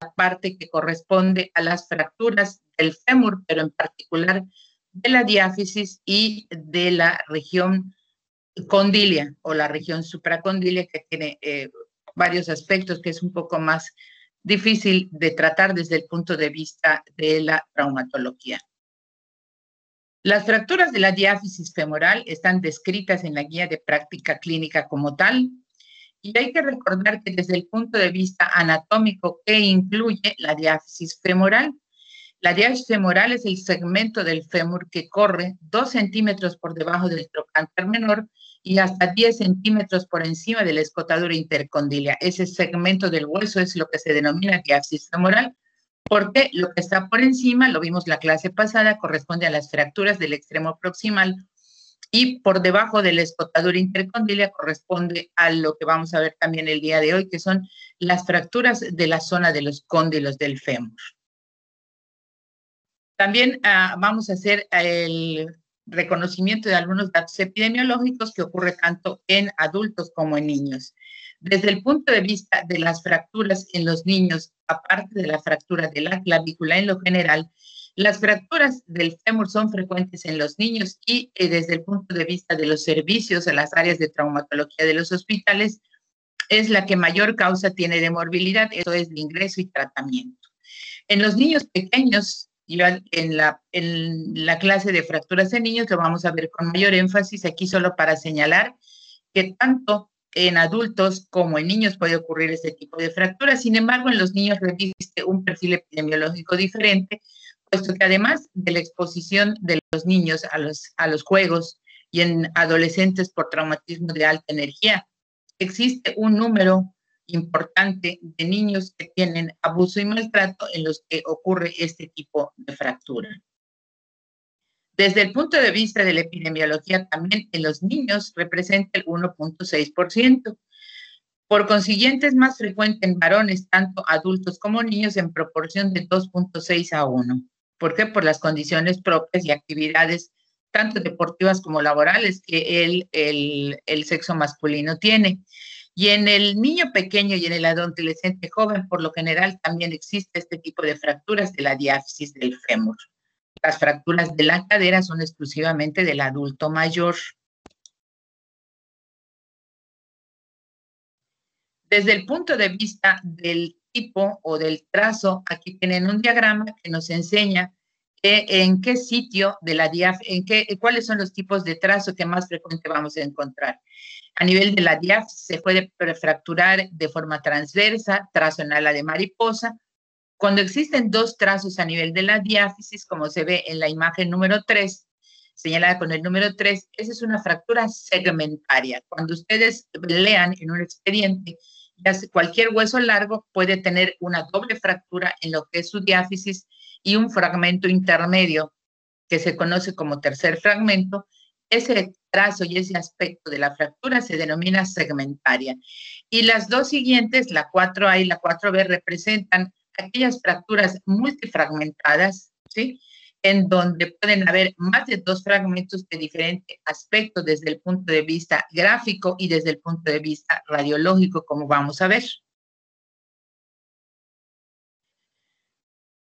parte que corresponde a las fracturas del fémur, pero en particular de la diáfisis y de la región condilia o la región supracondilia, que tiene varios aspectos que es un poco más difícil de tratar desde el punto de vista de la traumatología. Las fracturas de la diáfisis femoral están descritas en la guía de práctica clínica como tal, y hay que recordar que desde el punto de vista anatómico, ¿qué incluye la diáfisis femoral? La diáfisis femoral es el segmento del fémur que corre 2 centímetros por debajo del trocánter menor y hasta 10 centímetros por encima de la escotadura intercondilia. Ese segmento del hueso es lo que se denomina diáfisis femoral, porque lo que está por encima, lo vimos la clase pasada, corresponde a las fracturas del extremo proximal, y por debajo de la escotadura intercondilia corresponde a lo que vamos a ver también el día de hoy, que son las fracturas de la zona de los cóndilos del fémur. También vamos a hacer el reconocimiento de algunos datos epidemiológicos que ocurre tanto en adultos como en niños. Desde el punto de vista de las fracturas en los niños, aparte de la fractura de la clavícula en lo general, las fracturas del fémur son frecuentes en los niños y desde el punto de vista de los servicios a las áreas de traumatología de los hospitales, es la que mayor causa tiene de morbilidad, eso es de ingreso y tratamiento. En los niños pequeños, en la clase de fracturas en niños lo vamos a ver con mayor énfasis, aquí solo para señalar que tanto en adultos como en niños puede ocurrir este tipo de fracturas. Sin embargo, en los niños reviste un perfil epidemiológico diferente, puesto que además de la exposición de los niños a los juegos y en adolescentes por traumatismo de alta energía, existe un número importante de niños que tienen abuso y maltrato en los que ocurre este tipo de fractura. Desde el punto de vista de la epidemiología, también en los niños representa el 1.6%. Por consiguiente, es más frecuente en varones, tanto adultos como niños, en proporción de 2.6 a 1. ¿Por qué? Por las condiciones propias y actividades, tanto deportivas como laborales, que el sexo masculino tiene. Y en el niño pequeño y en el adolescente joven, por lo general, también existe este tipo de fracturas de la diáfisis del fémur. Las fracturas de la cadera son exclusivamente del adulto mayor. Desde el punto de vista del tipo o del trazo, aquí tienen un diagrama que nos enseña en qué sitio de la cuáles son los tipos de trazo que más frecuente vamos a encontrar. A nivel de la diáfisis se puede fracturar de forma transversa, trazo en ala de mariposa. Cuando existen dos trazos a nivel de la diáfisis, como se ve en la imagen número 3, señalada con el número 3, esa es una fractura segmentaria. Cuando ustedes lean en un expediente, cualquier hueso largo puede tener una doble fractura en lo que es su diáfisis y un fragmento intermedio que se conoce como tercer fragmento. Ese trazo y ese aspecto de la fractura se denomina segmentaria. Y las dos siguientes, la 4A y la 4B, representan aquellas fracturas multifragmentadas, ¿sí?, en donde pueden haber más de dos fragmentos de diferente aspecto desde el punto de vista gráfico y desde el punto de vista radiológico, como vamos a ver.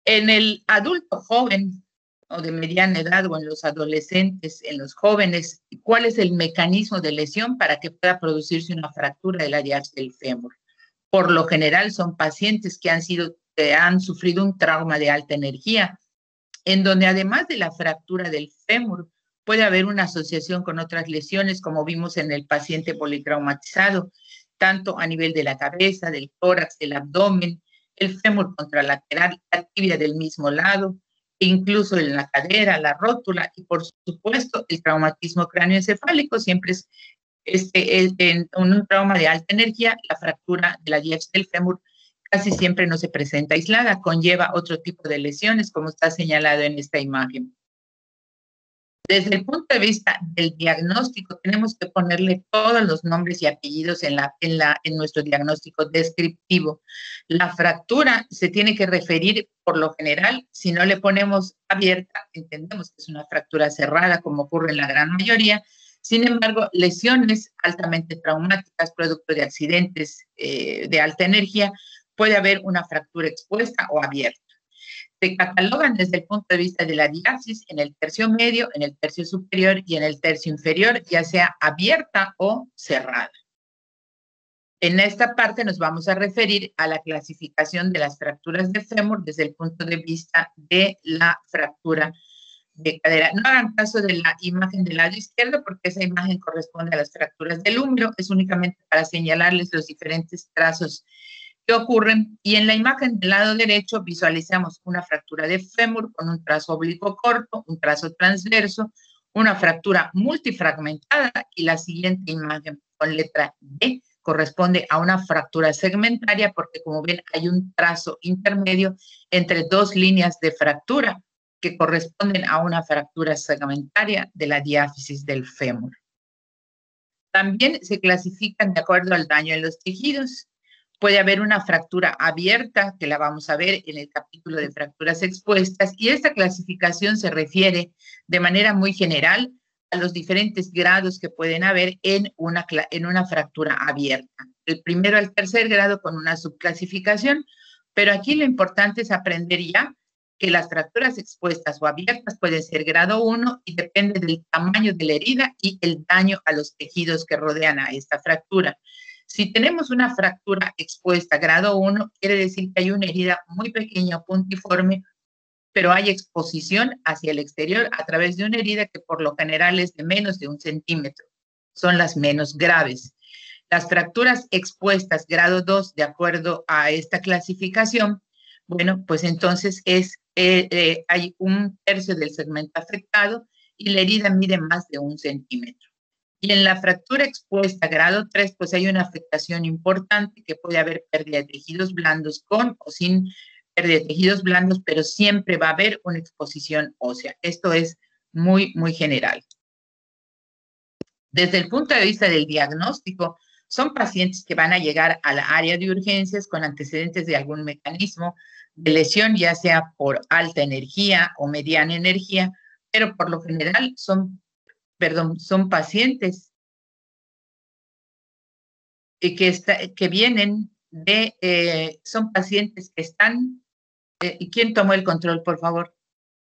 En el adulto joven o de mediana edad o en los adolescentes, en los jóvenes, ¿cuál es el mecanismo de lesión para que pueda producirse una fractura de la diáfisis del fémur? Por lo general son pacientes que han sufrido un trauma de alta energía, en donde además de la fractura del fémur, puede haber una asociación con otras lesiones, como vimos en el paciente politraumatizado, tanto a nivel de la cabeza, del tórax, del abdomen, el fémur contralateral, la tibia del mismo lado, e incluso en la cadera, la rótula, y por supuesto el traumatismo cráneoencefálico siempre es en un trauma de alta energía. La fractura de la diáfisis del fémur casi siempre no se presenta aislada, conlleva otro tipo de lesiones, como está señalado en esta imagen. Desde el punto de vista del diagnóstico, tenemos que ponerle todos los nombres y apellidos en nuestro diagnóstico descriptivo. La fractura se tiene que referir, por lo general, si no le ponemos abierta, entendemos que es una fractura cerrada, como ocurre en la gran mayoría. Sin embargo, lesiones altamente traumáticas, producto de accidentes de alta energía, puede haber una fractura expuesta o abierta. Se catalogan desde el punto de vista de la diáfisis en el tercio medio, en el tercio superior y en el tercio inferior, ya sea abierta o cerrada. En esta parte nos vamos a referir a la clasificación de las fracturas de fémur desde el punto de vista de la fractura de cadera. No hagan caso de la imagen del lado izquierdo porque esa imagen corresponde a las fracturas del húmero, es únicamente para señalarles los diferentes trazos que ocurren. Y en la imagen del lado derecho visualizamos una fractura de fémur con un trazo oblicuo corto, un trazo transverso, una fractura multifragmentada y la siguiente imagen con letra D corresponde a una fractura segmentaria porque, como ven, hay un trazo intermedio entre dos líneas de fractura que corresponden a una fractura segmentaria de la diáfisis del fémur. También se clasifican de acuerdo al daño en los tejidos. Puede haber una fractura abierta, que la vamos a ver en el capítulo de fracturas expuestas, y esta clasificación se refiere de manera muy general a los diferentes grados que pueden haber en una fractura abierta. El primero al tercer grado con una subclasificación, pero aquí lo importante es aprender ya que las fracturas expuestas o abiertas pueden ser grado 1 y depende del tamaño de la herida y el daño a los tejidos que rodean a esta fractura. Si tenemos una fractura expuesta grado 1, quiere decir que hay una herida muy pequeña, puntiforme, pero hay exposición hacia el exterior a través de una herida que por lo general es de menos de 1 centímetro. Son las menos graves. Las fracturas expuestas grado 2, de acuerdo a esta clasificación, bueno, pues entonces hay un tercio del segmento afectado y la herida mide más de 1 centímetro. Y en la fractura expuesta grado 3, pues hay una afectación importante que puede haber pérdida de tejidos blandos con o sin pérdida de tejidos blandos, pero siempre va a haber una exposición ósea. Esto es muy, muy general. Desde el punto de vista del diagnóstico, son pacientes que van a llegar a la área de urgencias con antecedentes de algún mecanismo de lesión, ya sea por alta energía o mediana energía, pero por lo general son pacientes que vienen son pacientes que están, ¿y quién tomó el control, por favor?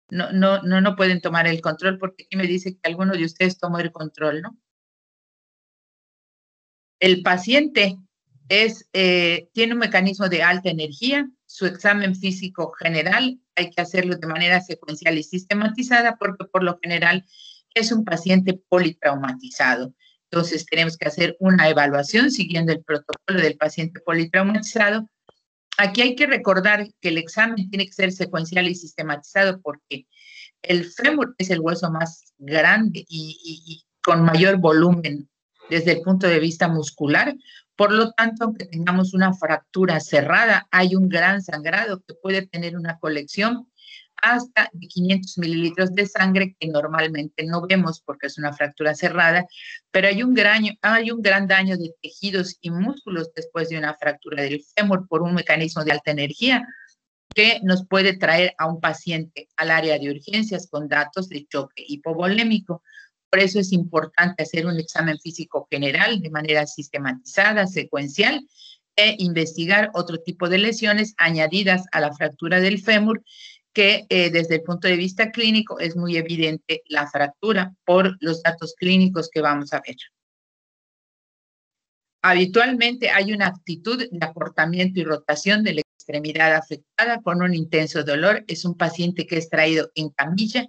No pueden tomar el control porque aquí me dice que alguno de ustedes tomó el control, ¿no? El paciente tiene un mecanismo de alta energía, su examen físico general hay que hacerlo de manera secuencial y sistematizada porque por lo general es un paciente politraumatizado. Entonces tenemos que hacer una evaluación siguiendo el protocolo del paciente politraumatizado. Aquí hay que recordar que el examen tiene que ser secuencial y sistematizado porque el fémur es el hueso más grande y con mayor volumen desde el punto de vista muscular. Por lo tanto, aunque tengamos una fractura cerrada, hay un gran sangrado que puede tener una colección hasta de 500 mililitros de sangre que normalmente no vemos porque es una fractura cerrada, pero hay un gran daño de tejidos y músculos después de una fractura del fémur por un mecanismo de alta energía que nos puede traer a un paciente al área de urgencias con datos de choque hipovolémico. Por eso es importante hacer un examen físico general de manera sistematizada, secuencial, e investigar otro tipo de lesiones añadidas a la fractura del fémur, que desde el punto de vista clínico es muy evidente la fractura por los datos clínicos que vamos a ver. Habitualmente hay una actitud de acortamiento y rotación de la extremidad afectada con un intenso dolor. Es un paciente que es traído en camilla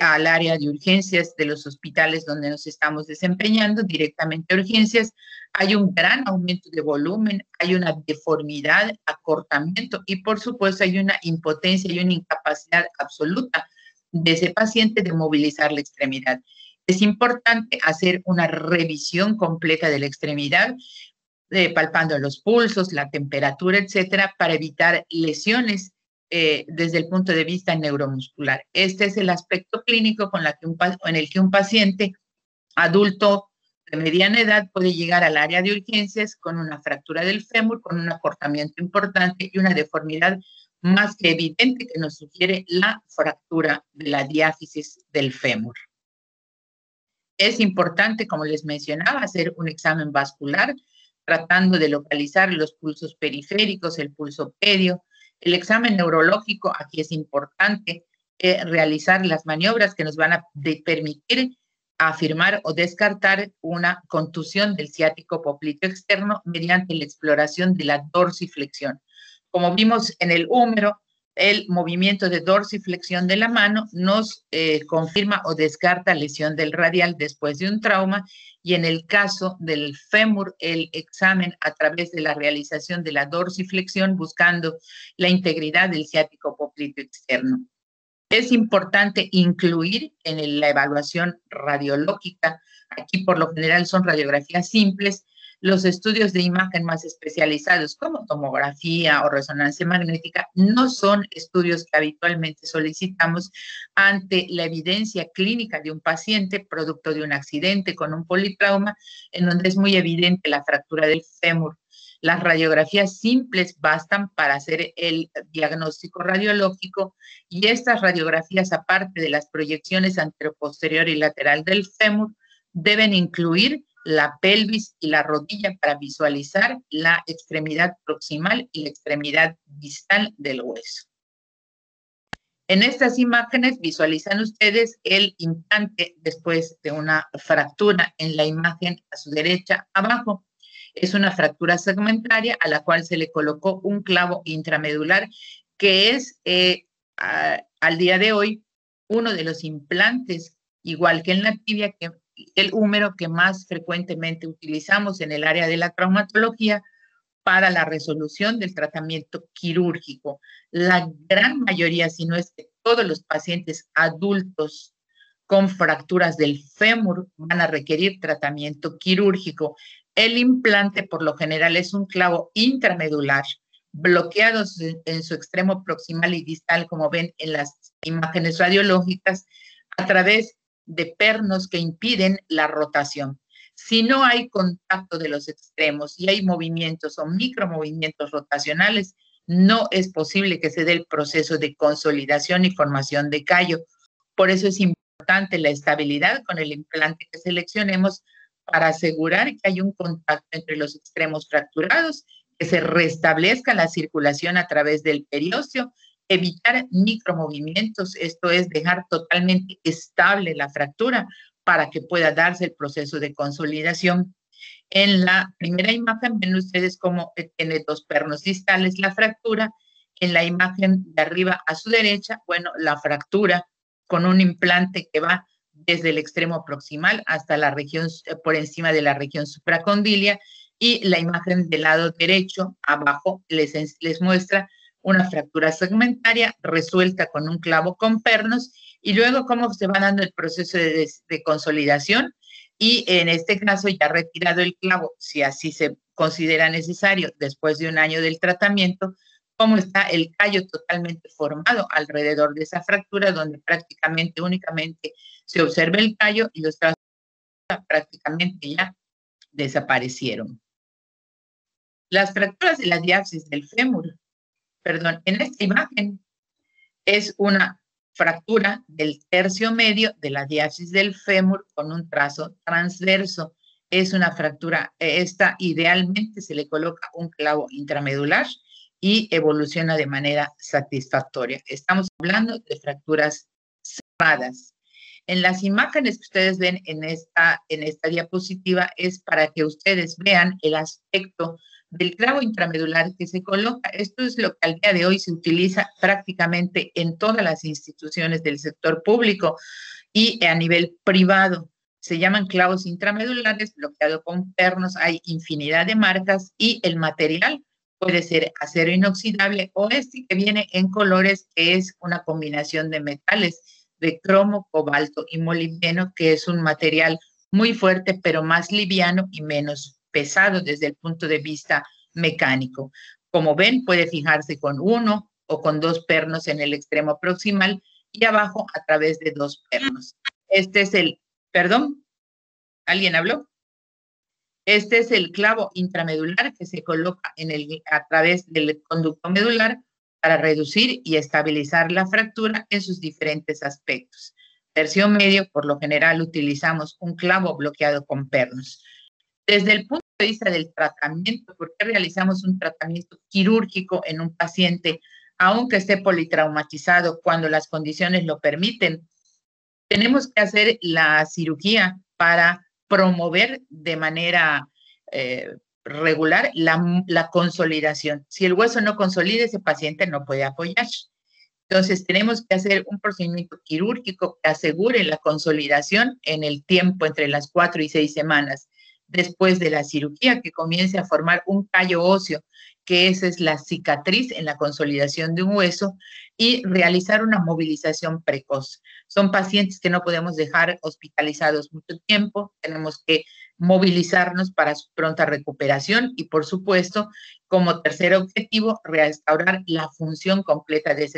al área de urgencias de los hospitales donde nos estamos desempeñando, directamente a urgencias. Hay un gran aumento de volumen, hay una deformidad, acortamiento y por supuesto hay una impotencia y una incapacidad absoluta de ese paciente de movilizar la extremidad. Es importante hacer una revisión completa de la extremidad, palpando los pulsos, la temperatura, etcétera, para evitar lesiones desde el punto de vista neuromuscular. Este es el aspecto clínico en el que un paciente adulto de mediana edad puede llegar al área de urgencias con una fractura del fémur, con un acortamiento importante y una deformidad más que evidente que nos sugiere la fractura de la diáfisis del fémur. Es importante, como les mencionaba, hacer un examen vascular tratando de localizar los pulsos periféricos, el pulso pedio. El examen neurológico, aquí es importante realizar las maniobras que nos van a permitir afirmar o descartar una contusión del ciático popliteo externo mediante la exploración de la dorsiflexión. Como vimos en el húmero, el movimiento de dorsiflexión de la mano nos confirma o descarta lesión del radial después de un trauma, y en el caso del fémur, el examen a través de la realización de la dorsiflexión buscando la integridad del ciático popliteo externo. Es importante incluir en la evaluación radiológica, aquí por lo general son radiografías simples, los estudios de imagen más especializados como tomografía o resonancia magnética no son estudios que habitualmente solicitamos ante la evidencia clínica de un paciente producto de un accidente con un politrauma en donde es muy evidente la fractura del fémur. Las radiografías simples bastan para hacer el diagnóstico radiológico, y estas radiografías, aparte de las proyecciones anteroposterior y lateral del fémur, deben incluir la pelvis y la rodilla para visualizar la extremidad proximal y la extremidad distal del hueso. En estas imágenes visualizan ustedes el implante después de una fractura en la imagen a su derecha abajo. Es una fractura segmentaria a la cual se le colocó un clavo intramedular, que es al día de hoy uno de los implantes, igual que en la tibia, que el húmero, que más frecuentemente utilizamos en el área de la traumatología para la resolución del tratamiento quirúrgico. La gran mayoría, si no es que todos los pacientes adultos con fracturas del fémur van a requerir tratamiento quirúrgico. El implante, por lo general, es un clavo intramedular, bloqueado en su extremo proximal y distal, como ven en las imágenes radiológicas, a través de pernos que impiden la rotación. Si no hay contacto de los extremos y hay movimientos o micromovimientos rotacionales, no es posible que se dé el proceso de consolidación y formación de callo. Por eso es importante la estabilidad con el implante que seleccionemos para asegurar que hay un contacto entre los extremos fracturados, que se restablezca la circulación a través del periósteo, evitar micromovimientos, esto es dejar totalmente estable la fractura para que pueda darse el proceso de consolidación. En la primera imagen ven ustedes cómo tiene dos pernos distales la fractura. En la imagen de arriba a su derecha, bueno, la fractura con un implante que va desde el extremo proximal hasta la región, por encima de la región supracondilia, y la imagen del lado derecho abajo les muestra una fractura segmentaria resuelta con un clavo con pernos, y luego cómo se va dando el proceso de consolidación, y en este caso ya retirado el clavo, si así se considera necesario después de un año del tratamiento, cómo está el callo totalmente formado alrededor de esa fractura, donde prácticamente únicamente se observa el callo y los trazos prácticamente ya desaparecieron. Las fracturas de la diapsis del fémur, en esta imagen es una fractura del tercio medio de la diapsis del fémur con un trazo transverso. Es una fractura, esta idealmente se le coloca un clavo intramedular y evoluciona de manera satisfactoria. Estamos hablando de fracturas cerradas. En las imágenes que ustedes ven en esta diapositiva es para que ustedes vean el aspecto del clavo intramedular que se coloca. Esto es lo que al día de hoy se utiliza prácticamente en todas las instituciones del sector público y a nivel privado. Se llaman clavos intramedulares, bloqueado con pernos, hay infinidad de marcas, y el material puede ser acero inoxidable o este que viene en colores, que es una combinación de metales, de cromo, cobalto y molibdeno, que es un material muy fuerte, pero más liviano y menos pesado desde el punto de vista mecánico. Como ven, puede fijarse con uno o con dos pernos en el extremo proximal y abajo a través de dos pernos. Este es el, perdón, ¿alguien habló? Este es el clavo intramedular que se coloca a través del conducto medular para reducir y estabilizar la fractura en sus diferentes aspectos. Tercio medio, por lo general utilizamos un clavo bloqueado con pernos. Desde el punto de vista del tratamiento, ¿por qué realizamos un tratamiento quirúrgico en un paciente, aunque esté politraumatizado, cuando las condiciones lo permiten? Tenemos que hacer la cirugía para promover de manera regular la consolidación. Si el hueso no consolida, ese paciente no puede apoyar. Entonces, tenemos que hacer un procedimiento quirúrgico que asegure la consolidación en el tiempo entre las 4 y 6 semanas después de la cirugía, que comience a formar un callo óseo, que esa es la cicatriz en la consolidación de un hueso, y realizar una movilización precoz. Son pacientes que no podemos dejar hospitalizados mucho tiempo, tenemos que movilizarnos para su pronta recuperación y, por supuesto, como tercer objetivo, restaurar la función completa de ese.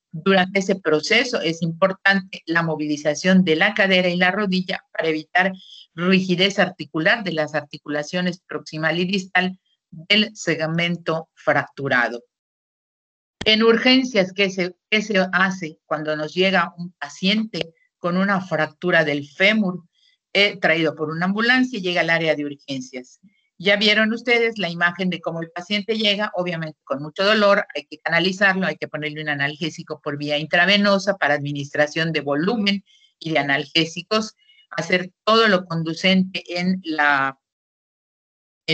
Durante ese proceso es importante la movilización de la cadera y la rodilla para evitar rigidez articular de las articulaciones proximal y distal del segmento fracturado. En urgencias, ¿qué se hace cuando nos llega un paciente con una fractura del fémur traído por una ambulancia y llega al área de urgencias? Ya vieron ustedes la imagen de cómo el paciente llega, obviamente con mucho dolor, hay que canalizarlo, hay que ponerle un analgésico por vía intravenosa para administración de volumen y de analgésicos, hacer todo lo conducente en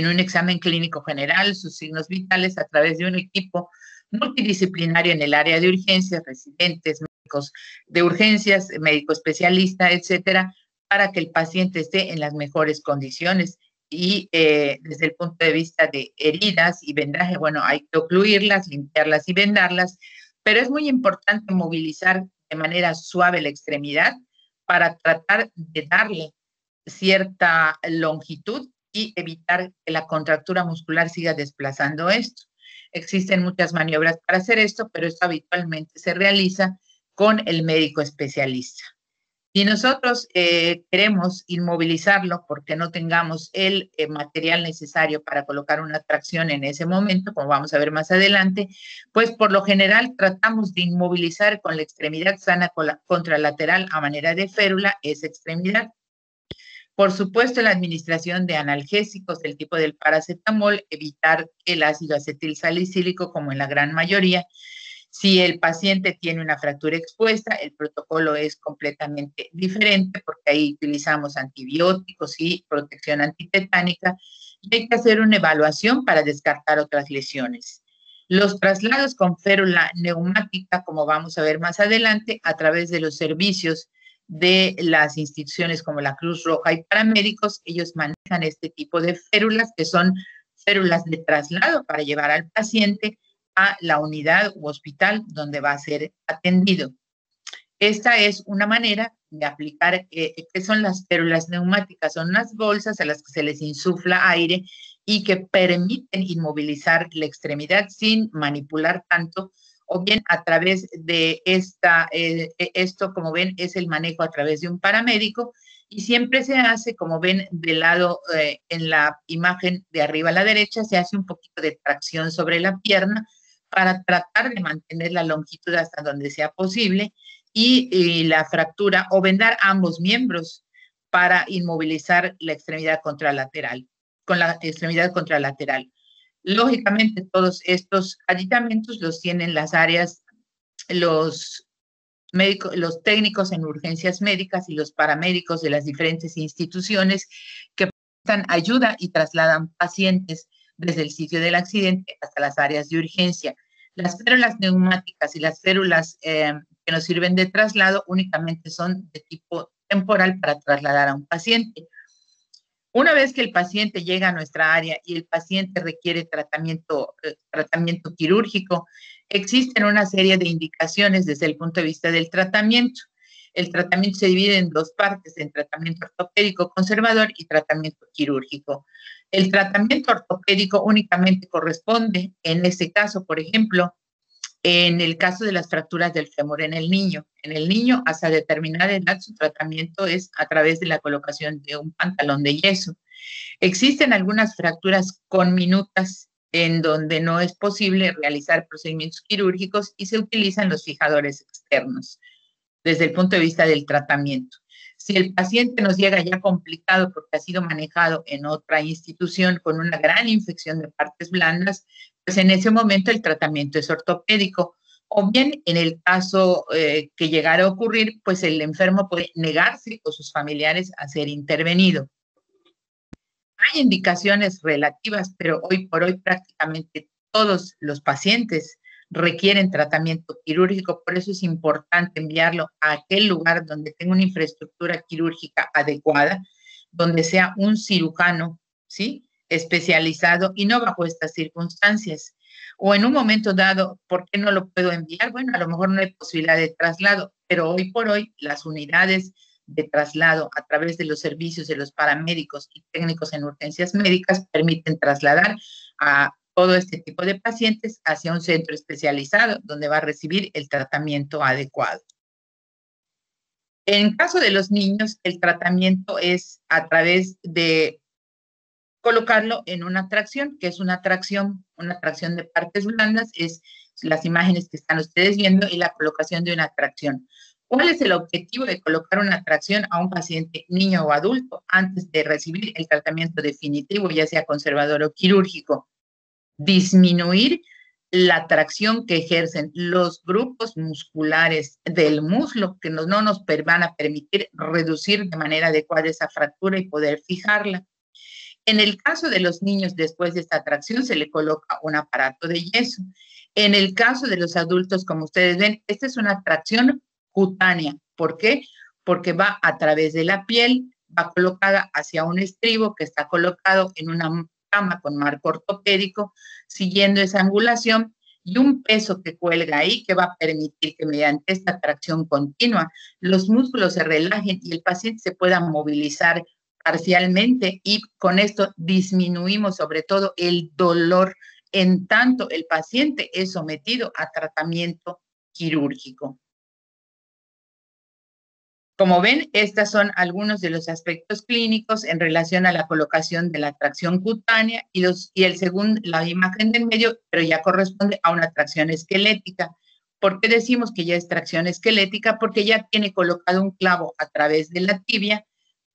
un examen clínico general, sus signos vitales a través de un equipo multidisciplinario en el área de urgencias, residentes, médicos de urgencias, médico especialista, etcétera, para que el paciente esté en las mejores condiciones. Y desde el punto de vista de heridas y vendaje, bueno, hay que ocluirlas, limpiarlas y vendarlas, pero es muy importante movilizar de manera suave la extremidad para tratar de darle cierta longitud y evitar que la contractura muscular siga desplazando esto. Existen muchas maniobras para hacer esto, pero esto habitualmente se realiza con el médico especialista. Si nosotros queremos inmovilizarlo porque no tengamos el material necesario para colocar una tracción en ese momento, como vamos a ver más adelante, pues por lo general tratamos de inmovilizar con la extremidad sana contralateral a manera de férula esa extremidad. Por supuesto, la administración de analgésicos del tipo del paracetamol, evitar el ácido acetilsalicílico como en la gran mayoría. Si el paciente tiene una fractura expuesta, el protocolo es completamente diferente porque ahí utilizamos antibióticos y protección antitetánica y hay que hacer una evaluación para descartar otras lesiones. Los traslados con férula neumática, como vamos a ver más adelante, a través de los servicios de las instituciones como la Cruz Roja y paramédicos, ellos manejan este tipo de férulas que son férulas de traslado para llevar al paciente a la unidad u hospital donde va a ser atendido. Esta es una manera de aplicar, ¿qué son las férulas neumáticas? Son unas bolsas a las que se les insufla aire y que permiten inmovilizar la extremidad sin manipular tanto, o bien a través de esto, como ven, es el manejo a través de un paramédico, y siempre se hace, como ven, del lado, en la imagen de arriba a la derecha, se hace un poquito de tracción sobre la pierna para tratar de mantener la longitud hasta donde sea posible y la fractura o vendar ambos miembros para inmovilizar la extremidad contralateral, con la extremidad contralateral. Lógicamente, todos estos aditamentos los tienen las áreas, los médicos, los técnicos en urgencias médicas y los paramédicos de las diferentes instituciones que prestan ayuda y trasladan pacientes desde el sitio del accidente hasta las áreas de urgencia. Las férulas neumáticas y las férulas que nos sirven de traslado únicamente son de tipo temporal para trasladar a un paciente. Una vez que el paciente llega a nuestra área y el paciente requiere tratamiento quirúrgico, existen una serie de indicaciones desde el punto de vista del tratamiento. El tratamiento se divide en dos partes, en tratamiento ortopédico conservador y tratamiento quirúrgico. El tratamiento ortopédico únicamente corresponde, en este caso, por ejemplo, en el caso de las fracturas del fémur en el niño. En el niño, hasta determinada edad, su tratamiento es a través de la colocación de un pantalón de yeso. Existen algunas fracturas conminutas en donde no es posible realizar procedimientos quirúrgicos y se utilizan los fijadores externos desde el punto de vista del tratamiento. Si el paciente nos llega ya complicado porque ha sido manejado en otra institución con una gran infección de partes blandas, pues en ese momento el tratamiento es ortopédico. O bien, en el caso que llegara a ocurrir, pues el enfermo puede negarse o sus familiares a ser intervenido. Hay indicaciones relativas, pero hoy por hoy prácticamente todos los pacientes requieren tratamiento quirúrgico, por eso es importante enviarlo a aquel lugar donde tenga una infraestructura quirúrgica adecuada, donde sea un cirujano, ¿sí? Especializado y no bajo estas circunstancias. O en un momento dado, ¿por qué no lo puedo enviar? Bueno, a lo mejor no hay posibilidad de traslado, pero hoy por hoy las unidades de traslado a través de los servicios de los paramédicos y técnicos en urgencias médicas permiten trasladar a todo este tipo de pacientes hacia un centro especializado donde va a recibir el tratamiento adecuado. En caso de los niños, el tratamiento es a través de colocarlo en una tracción, que es una tracción de partes blandas, es las imágenes que están ustedes viendo y la colocación de una tracción. ¿Cuál es el objetivo de colocar una tracción a un paciente, niño o adulto, antes de recibir el tratamiento definitivo, ya sea conservador o quirúrgico? Disminuir la tracción que ejercen los grupos musculares del muslo, que no nos van a permitir reducir de manera adecuada esa fractura y poder fijarla. En el caso de los niños, después de esta tracción, se le coloca un aparato de yeso. En el caso de los adultos, como ustedes ven, esta es una tracción cutánea. ¿Por qué? Porque va a través de la piel, va colocada hacia un estribo que está colocado en una cama con marco ortopédico, siguiendo esa angulación y un peso que cuelga ahí que va a permitir que mediante esta tracción continua los músculos se relajen y el paciente se pueda movilizar parcialmente y con esto disminuimos sobre todo el dolor en tanto el paciente es sometido a tratamiento quirúrgico. Como ven, estos son algunos de los aspectos clínicos en relación a la colocación de la tracción cutánea y la imagen del medio, pero ya corresponde a una tracción esquelética. ¿Por qué decimos que ya es tracción esquelética? Porque ya tiene colocado un clavo a través de la tibia.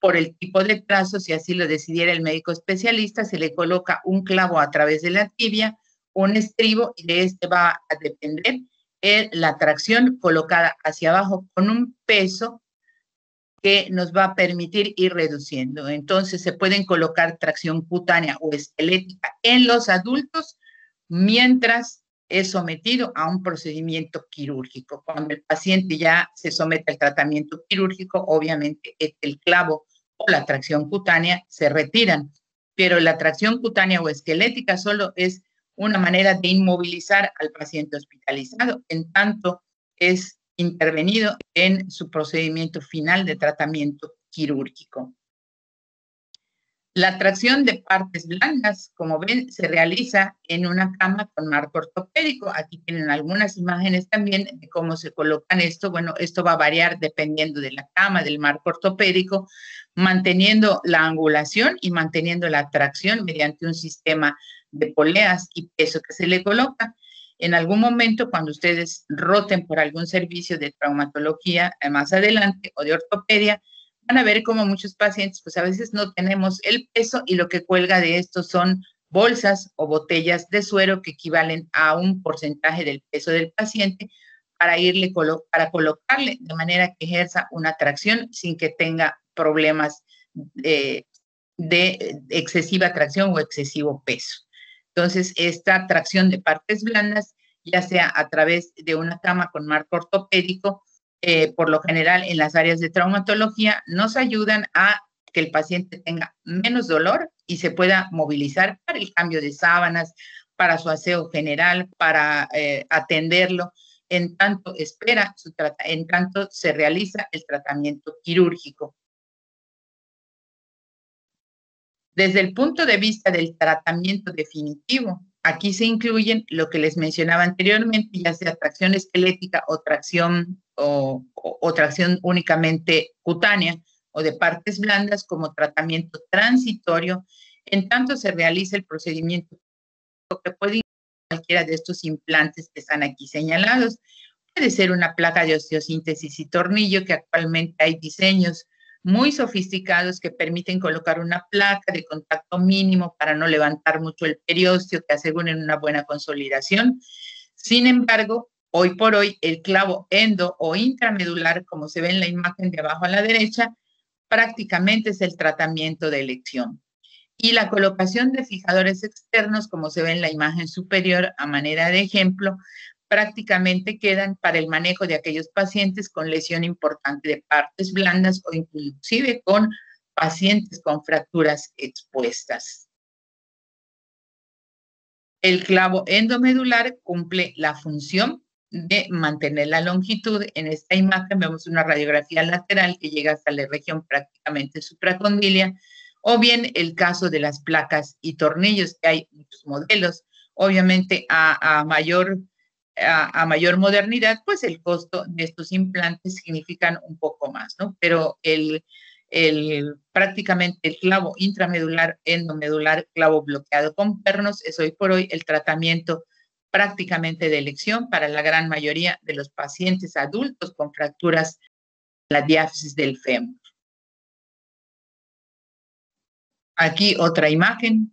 Por el tipo de trazo, si así lo decidiera el médico especialista, se le coloca un clavo a través de la tibia, un estribo, y de este va a depender la tracción colocada hacia abajo con un peso que nos va a permitir ir reduciendo. Entonces, se pueden colocar tracción cutánea o esquelética en los adultos mientras es sometido a un procedimiento quirúrgico. Cuando el paciente ya se somete al tratamiento quirúrgico, obviamente el clavo o la tracción cutánea se retiran, pero la tracción cutánea o esquelética solo es una manera de inmovilizar al paciente hospitalizado, en tanto es intervenido en su procedimiento final de tratamiento quirúrgico. La tracción de partes blandas, como ven, se realiza en una cama con marco ortopédico. Aquí tienen algunas imágenes también de cómo se colocan esto. Bueno, esto va a variar dependiendo de la cama, del marco ortopédico, manteniendo la angulación y manteniendo la tracción mediante un sistema de poleas y peso que se le coloca. En algún momento, cuando ustedes roten por algún servicio de traumatología más adelante o de ortopedia, van a ver cómo muchos pacientes, pues a veces no tenemos el peso y lo que cuelga de esto son bolsas o botellas de suero que equivalen a un porcentaje del peso del paciente para colocarle de manera que ejerza una tracción sin que tenga problemas de excesiva tracción o excesivo peso. Entonces, esta tracción de partes blandas, ya sea a través de una cama con marco ortopédico, por lo general en las áreas de traumatología, nos ayudan a que el paciente tenga menos dolor y se pueda movilizar para el cambio de sábanas, para su aseo general, para atenderlo, en tanto en tanto se realiza el tratamiento quirúrgico. Desde el punto de vista del tratamiento definitivo, aquí se incluyen lo que les mencionaba anteriormente, ya sea tracción esquelética o tracción únicamente cutánea o de partes blandas como tratamiento transitorio, en tanto se realiza el procedimiento que puede incluir cualquiera de estos implantes que están aquí señalados. Puede ser una placa de osteosíntesis y tornillo, que actualmente hay diseños muy sofisticados que permiten colocar una placa de contacto mínimo para no levantar mucho el periósteo, que aseguren una buena consolidación. Sin embargo, hoy por hoy, el clavo endo o intramedular, como se ve en la imagen de abajo a la derecha, prácticamente es el tratamiento de elección. Y la colocación de fijadores externos, como se ve en la imagen superior a manera de ejemplo, prácticamente quedan para el manejo de aquellos pacientes con lesión importante de partes blandas o inclusive con pacientes con fracturas expuestas. El clavo endomedular cumple la función de mantener la longitud. En esta imagen vemos una radiografía lateral que llega hasta la región prácticamente supracondilia, o bien el caso de las placas y tornillos, que hay muchos modelos. Obviamente a mayor modernidad, pues el costo de estos implantes significan un poco más, ¿no? Pero prácticamente el clavo intramedular, endomedular, clavo bloqueado con pernos es hoy por hoy el tratamiento prácticamente de elección para la gran mayoría de los pacientes adultos con fracturas de la diáfisis del fémur. Aquí otra imagen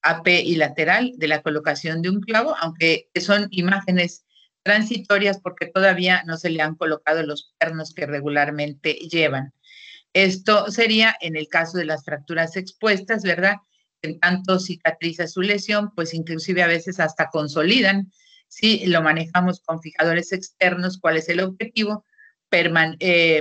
AP y lateral de la colocación de un clavo, aunque son imágenes transitorias porque todavía no se le han colocado los pernos que regularmente llevan. Esto sería en el caso de las fracturas expuestas, ¿verdad? En tanto cicatriza su lesión, pues inclusive a veces hasta consolidan. Si lo manejamos con fijadores externos, ¿cuál es el objetivo?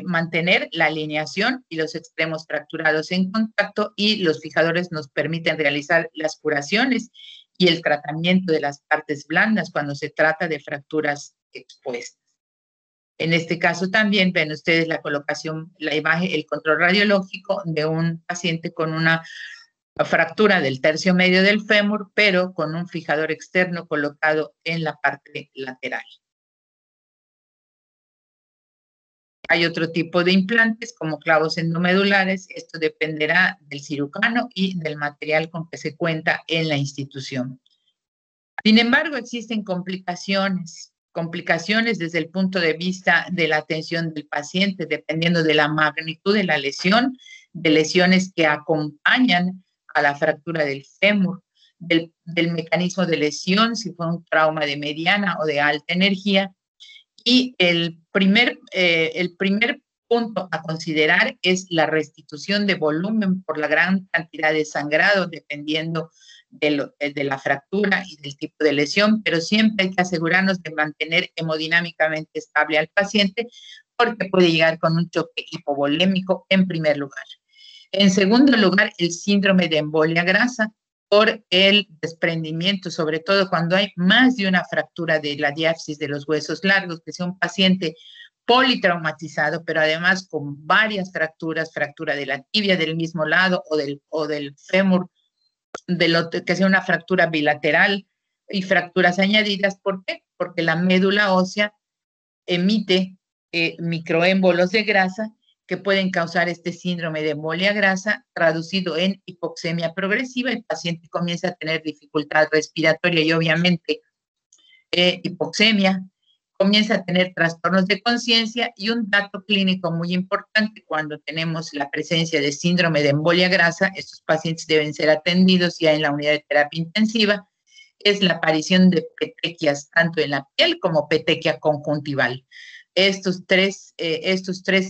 Mantener la alineación y los extremos fracturados en contacto, y los fijadores nos permiten realizar las curaciones y el tratamiento de las partes blandas cuando se trata de fracturas expuestas. En este caso también ven ustedes la colocación, la imagen, el control radiológico de un paciente con una fractura del tercio medio del fémur, pero con un fijador externo colocado en la parte lateral. Hay otro tipo de implantes como clavos endomedulares. Esto dependerá del cirujano y del material con que se cuenta en la institución. Sin embargo, existen complicaciones desde el punto de vista de la atención del paciente, dependiendo de la magnitud de la lesión, de lesiones que acompañan a la fractura del fémur, del mecanismo de lesión, si fue un trauma de mediana o de alta energía. Y el primer punto a considerar es la restitución de volumen por la gran cantidad de sangrado, dependiendo de la fractura y del tipo de lesión, pero siempre hay que asegurarnos de mantener hemodinámicamente estable al paciente, porque puede llegar con un choque hipovolémico en primer lugar. En segundo lugar, el síndrome de embolia grasa, por el desprendimiento, sobre todo cuando hay más de una fractura de la diáfisis de los huesos largos, que sea un paciente politraumatizado, pero además con varias fracturas, fractura de la tibia del mismo lado o del fémur, que sea una fractura bilateral y fracturas añadidas. ¿Por qué? Porque la médula ósea emite microémbolos de grasa que pueden causar este síndrome de embolia grasa, traducido en hipoxemia progresiva. El paciente comienza a tener dificultad respiratoria y obviamente hipoxemia, comienza a tener trastornos de conciencia, y un dato clínico muy importante cuando tenemos la presencia de síndrome de embolia grasa, estos pacientes deben ser atendidos ya en la unidad de terapia intensiva, es la aparición de petequias, tanto en la piel como petequia conjuntival. Estos tres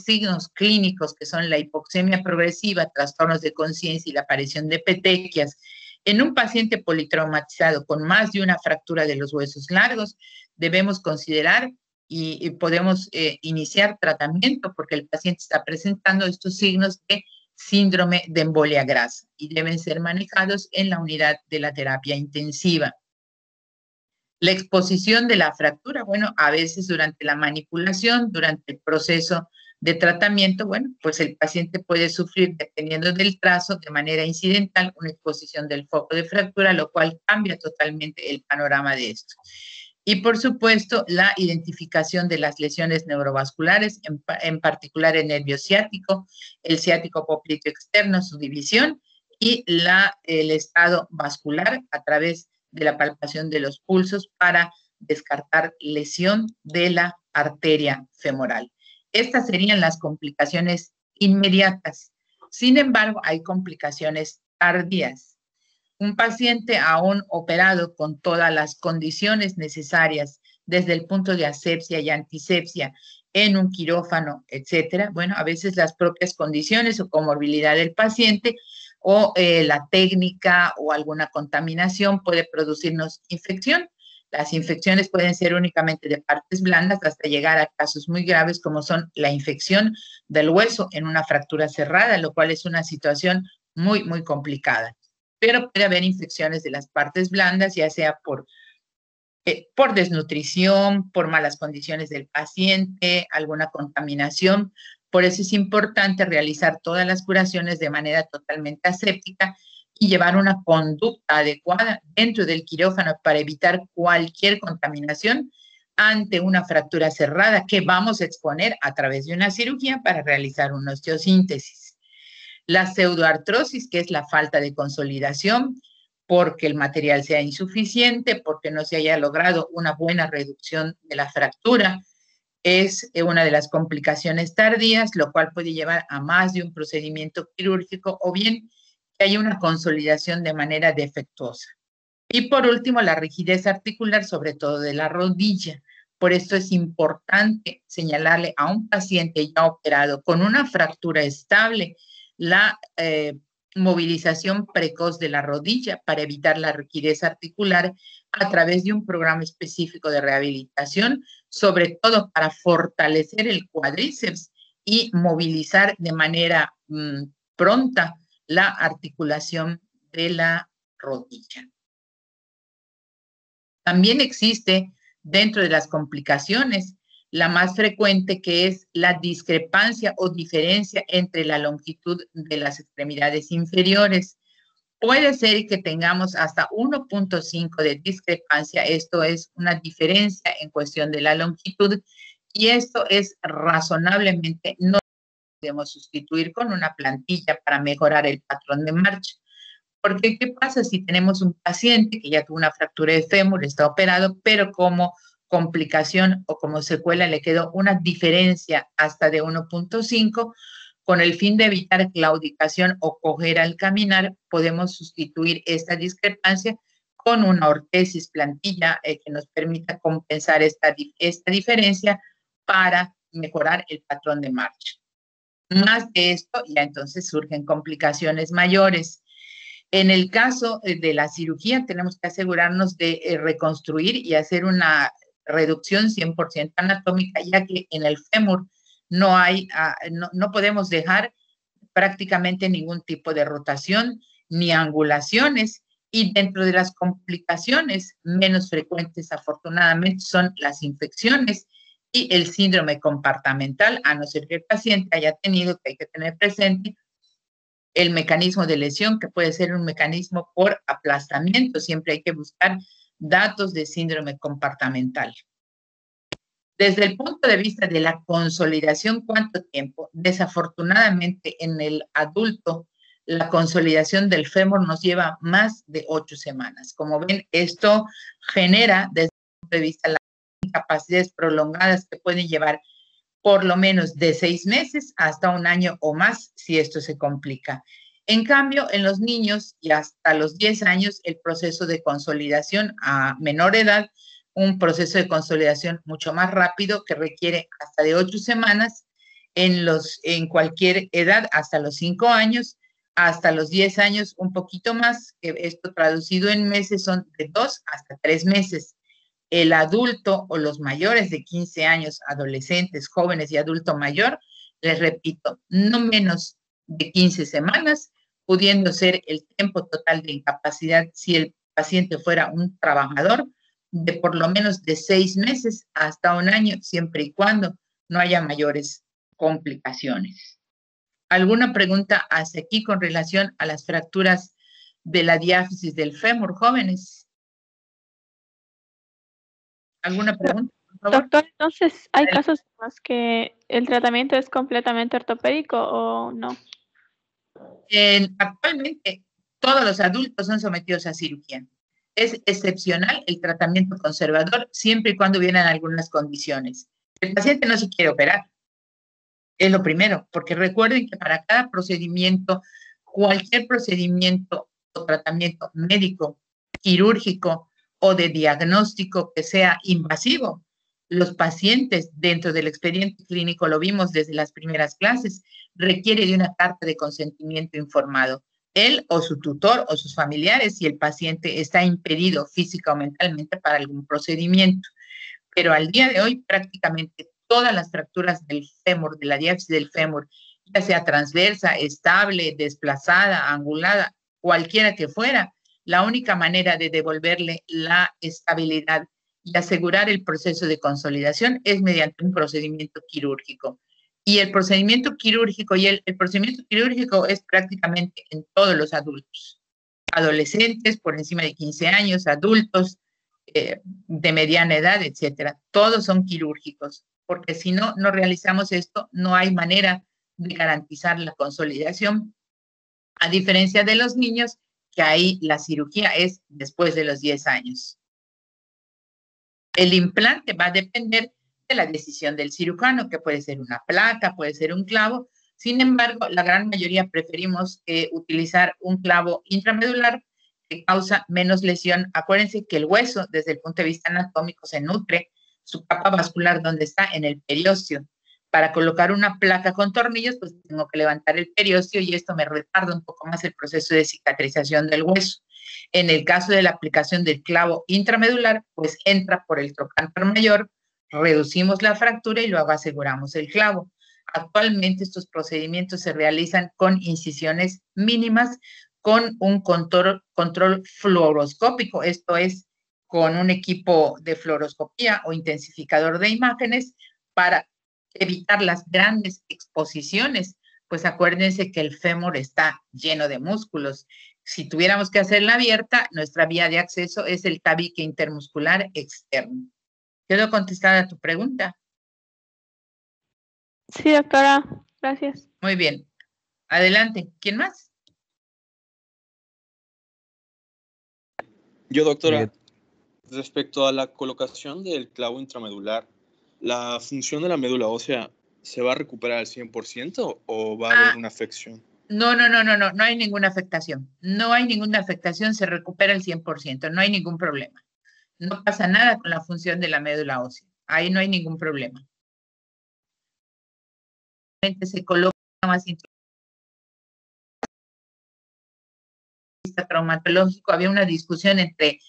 signos clínicos, que son la hipoxemia progresiva, trastornos de conciencia y la aparición de petequias, en un paciente politraumatizado con más de una fractura de los huesos largos, debemos considerar y podemos iniciar tratamiento, porque el paciente está presentando estos signos de síndrome de embolia grasa y deben ser manejados en la unidad de la terapia intensiva. La exposición de la fractura, bueno, a veces durante la manipulación, durante el proceso de tratamiento, bueno, pues el paciente puede sufrir, dependiendo del trazo, de manera incidental, una exposición del foco de fractura, lo cual cambia totalmente el panorama de esto. Y por supuesto, la identificación de las lesiones neurovasculares, en particular el nervio ciático, el ciático popliteo externo, su división, y el estado vascular a través de la palpación de los pulsos para descartar lesión de la arteria femoral. Estas serían las complicaciones inmediatas. Sin embargo, hay complicaciones tardías. Un paciente aún operado con todas las condiciones necesarias desde el punto de asepsia y antisepsia en un quirófano, etcétera. Bueno, a veces las propias condiciones o comorbilidad del paciente o la técnica o alguna contaminación puede producirnos infección. Las infecciones pueden ser únicamente de partes blandas hasta llegar a casos muy graves como son la infección del hueso en una fractura cerrada, lo cual es una situación muy, muy complicada. Pero puede haber infecciones de las partes blandas, ya sea por desnutrición, por malas condiciones del paciente, alguna contaminación. Por eso es importante realizar todas las curaciones de manera totalmente aséptica y llevar una conducta adecuada dentro del quirófano para evitar cualquier contaminación ante una fractura cerrada que vamos a exponer a través de una cirugía para realizar una osteosíntesis. La pseudoartrosis, que es la falta de consolidación, porque el material sea insuficiente, porque no se haya logrado una buena reducción de la fractura, es una de las complicaciones tardías, lo cual puede llevar a más de un procedimiento quirúrgico o bien que haya una consolidación de manera defectuosa. Y por último, la rigidez articular, sobre todo de la rodilla. Por esto es importante señalarle a un paciente ya operado con una fractura estable la movilización precoz de la rodilla para evitar la rigidez articular a través de un programa específico de rehabilitación, sobre todo para fortalecer el cuádriceps y movilizar de manera pronta la articulación de la rodilla. También existe dentro de las complicaciones la más frecuente, que es la discrepancia o diferencia entre la longitud de las extremidades inferiores. Puede ser que tengamos hasta 1.5 de discrepancia, esto es una diferencia en cuestión de la longitud, y esto es razonablemente no podemos sustituir con una plantilla para mejorar el patrón de marcha. Porque, ¿qué pasa si tenemos un paciente que ya tuvo una fractura de fémur, está operado, pero como complicación o como secuela le quedó una diferencia hasta de 1.5? Con el fin de evitar claudicación o cojera al caminar, podemos sustituir esta discrepancia con una ortesis plantilla que nos permita compensar esta diferencia para mejorar el patrón de marcha. Más de esto, ya entonces surgen complicaciones mayores. En el caso de la cirugía, tenemos que asegurarnos de reconstruir y hacer una reducción 100% anatómica, ya que en el fémur no podemos dejar prácticamente ningún tipo de rotación ni angulaciones. Y dentro de las complicaciones menos frecuentes, afortunadamente, son las infecciones y el síndrome compartamental, a no ser que el paciente haya tenido, que hay que tener presente, el mecanismo de lesión, que puede ser un mecanismo por aplastamiento. Siempre hay que buscar datos de síndrome compartamental. Desde el punto de vista de la consolidación, ¿cuánto tiempo? Desafortunadamente, en el adulto, la consolidación del fémur nos lleva más de 8 semanas. Como ven, esto genera, desde el punto de vista de las incapacidades prolongadas que pueden llevar por lo menos de 6 meses hasta 1 año o más, si esto se complica. En cambio, en los niños y hasta los 10 años, el proceso de consolidación a menor edad, un proceso de consolidación mucho más rápido que requiere hasta de 8 semanas, en cualquier edad, hasta los 5 años, hasta los 10 años, un poquito más, que esto traducido en meses son de 2 hasta 3 meses. El adulto o los mayores de 15 años, adolescentes, jóvenes y adulto mayor, les repito, no menos de 15 semanas, pudiendo ser el tiempo total de incapacidad si el paciente fuera un trabajador, de por lo menos de 6 meses hasta 1 año, siempre y cuando no haya mayores complicaciones. ¿Alguna pregunta hacia aquí con relación a las fracturas de la diáfisis del fémur, jóvenes? ¿Alguna pregunta, por favor? Doctor, entonces, ¿hay casos en los que el tratamiento es completamente ortopédico o no? Actualmente, todos los adultos son sometidos a cirugía. Es excepcional el tratamiento conservador siempre y cuando vienen algunas condiciones. El paciente no se quiere operar, Es lo primero, porque recuerden que para cada procedimiento, cualquier procedimiento o tratamiento médico, quirúrgico o de diagnóstico que sea invasivo, los pacientes dentro del expediente clínico, lo vimos desde las primeras clases, requiere de una carta de consentimiento informado. Él o su tutor o sus familiares si el paciente está impedido física o mentalmente para algún procedimiento. Pero al día de hoy prácticamente todas las fracturas del fémur, de la diáfisis del fémur, ya sea transversa, estable, desplazada, angulada, cualquiera que fuera, la única manera de devolverle la estabilidad y asegurar el proceso de consolidación es mediante un procedimiento quirúrgico. Y el procedimiento quirúrgico el procedimiento quirúrgico es prácticamente en todos los adultos, adolescentes por encima de 15 años, adultos, de mediana edad, etcétera. Todos son quirúrgicos, porque si no, no realizamos esto, no hay manera de garantizar la consolidación, a diferencia de los niños, que ahí la cirugía es después de los 10 años. El implante va a depender de la decisión del cirujano, que puede ser una placa, puede ser un clavo. Sin embargo, la gran mayoría preferimos utilizar un clavo intramedular que causa menos lesión. Acuérdense que el hueso, desde el punto de vista anatómico, se nutre, su capa vascular donde está en el periósteo. Para colocar una placa con tornillos, pues tengo que levantar el periósteo y esto me retarda un poco más el proceso de cicatrización del hueso. En el caso de la aplicación del clavo intramedular, pues entra por el trocánter mayor, reducimos la fractura y luego aseguramos el clavo. Actualmente estos procedimientos se realizan con incisiones mínimas, con un control fluoroscópico, esto es, con un equipo de fluoroscopía o intensificador de imágenes para evitar las grandes exposiciones, pues acuérdense que el fémur está lleno de músculos. Si tuviéramos que hacerla abierta, nuestra vía de acceso es el tabique intermuscular externo. ¿Quedó contestada tu pregunta? Sí, doctora, gracias. Muy bien. Adelante. ¿Quién más? Yo, doctora, respecto a la colocación del clavo intramedular, ¿la función de la médula ósea se va a recuperar al 100% o va a haber una afección? No hay ninguna afectación. No hay ninguna afectación, se recupera al 100%, no hay ningún problema. No pasa nada con la función de la médula ósea. Ahí no hay ningún problema. Se coloca más traumatológico, había una discusión entre,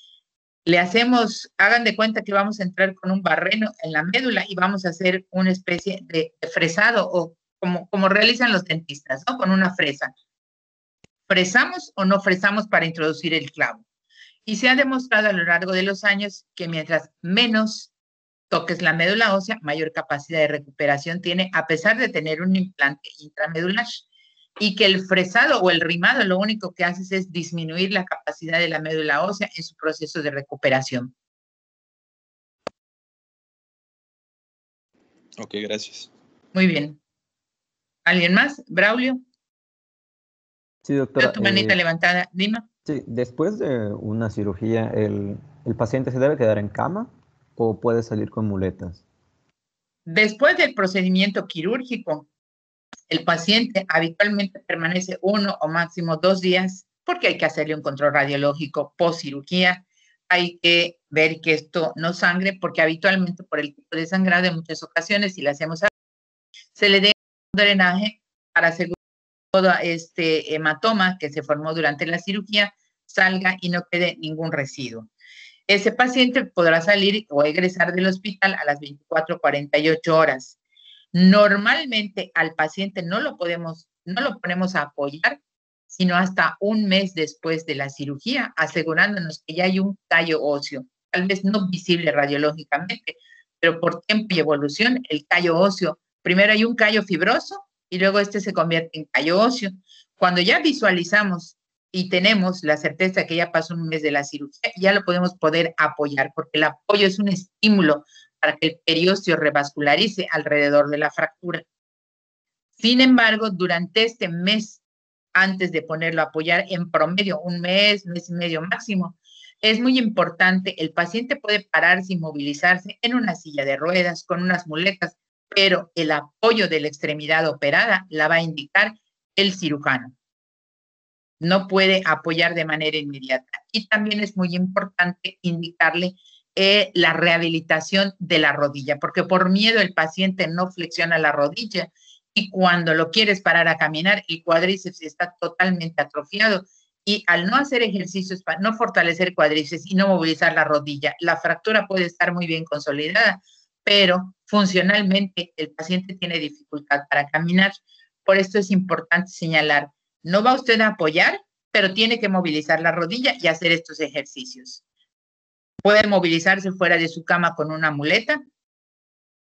le hacemos, hagan de cuenta que vamos a entrar con un barreno en la médula y vamos a hacer una especie de fresado o como realizan los dentistas, ¿no? Con una fresa. ¿Fresamos o no fresamos para introducir el clavo? Y se ha demostrado a lo largo de los años que mientras menos toques la médula ósea, mayor capacidad de recuperación tiene, a pesar de tener un implante intramedular. Y que el fresado o el rimado lo único que hace es disminuir la capacidad de la médula ósea en su proceso de recuperación. Ok, gracias. Muy bien. ¿Alguien más? ¿Braulio? Sí, doctora. Tu manita levantada. Dima. Sí, después de una cirugía, ¿el paciente se debe quedar en cama o puede salir con muletas? Después del procedimiento quirúrgico, el paciente habitualmente permanece 1 o máximo 2 días porque hay que hacerle un control radiológico post cirugía. Hay que ver que esto no sangre porque habitualmente por el tipo de sangrado en muchas ocasiones, si le hacemos se le dé un drenaje para asegurar que todo este hematoma que se formó durante la cirugía salga y no quede ningún residuo. Ese paciente podrá salir o egresar del hospital a las 24 o 48 horas. Normalmente al paciente no lo ponemos a apoyar, sino hasta un mes después de la cirugía, asegurándonos que ya hay un callo óseo, tal vez no visible radiológicamente, pero por tiempo y evolución, el callo óseo, primero hay un callo fibroso y luego este se convierte en callo óseo. Cuando ya visualizamos y tenemos la certeza que ya pasó un mes de la cirugía, ya lo podemos poder apoyar, porque el apoyo es un estímulo para que el periósteo revascularice alrededor de la fractura. Sin embargo, durante este mes, antes de ponerlo a apoyar, en promedio, un mes, mes y medio máximo, es muy importante, el paciente puede pararse y movilizarse en una silla de ruedas, con unas muletas, pero el apoyo de la extremidad operada la va a indicar el cirujano. No puede apoyar de manera inmediata. Y también es muy importante indicarle la rehabilitación de la rodilla, porque por miedo el paciente no flexiona la rodilla y cuando lo quieres parar a caminar, el cuádriceps está totalmente atrofiado y al no hacer ejercicios para no fortalecer el cuádriceps y no movilizar la rodilla, la fractura puede estar muy bien consolidada, pero funcionalmente el paciente tiene dificultad para caminar. Por esto es importante señalar, no va usted a apoyar, pero tiene que movilizar la rodilla y hacer estos ejercicios. Puede movilizarse fuera de su cama con una muleta,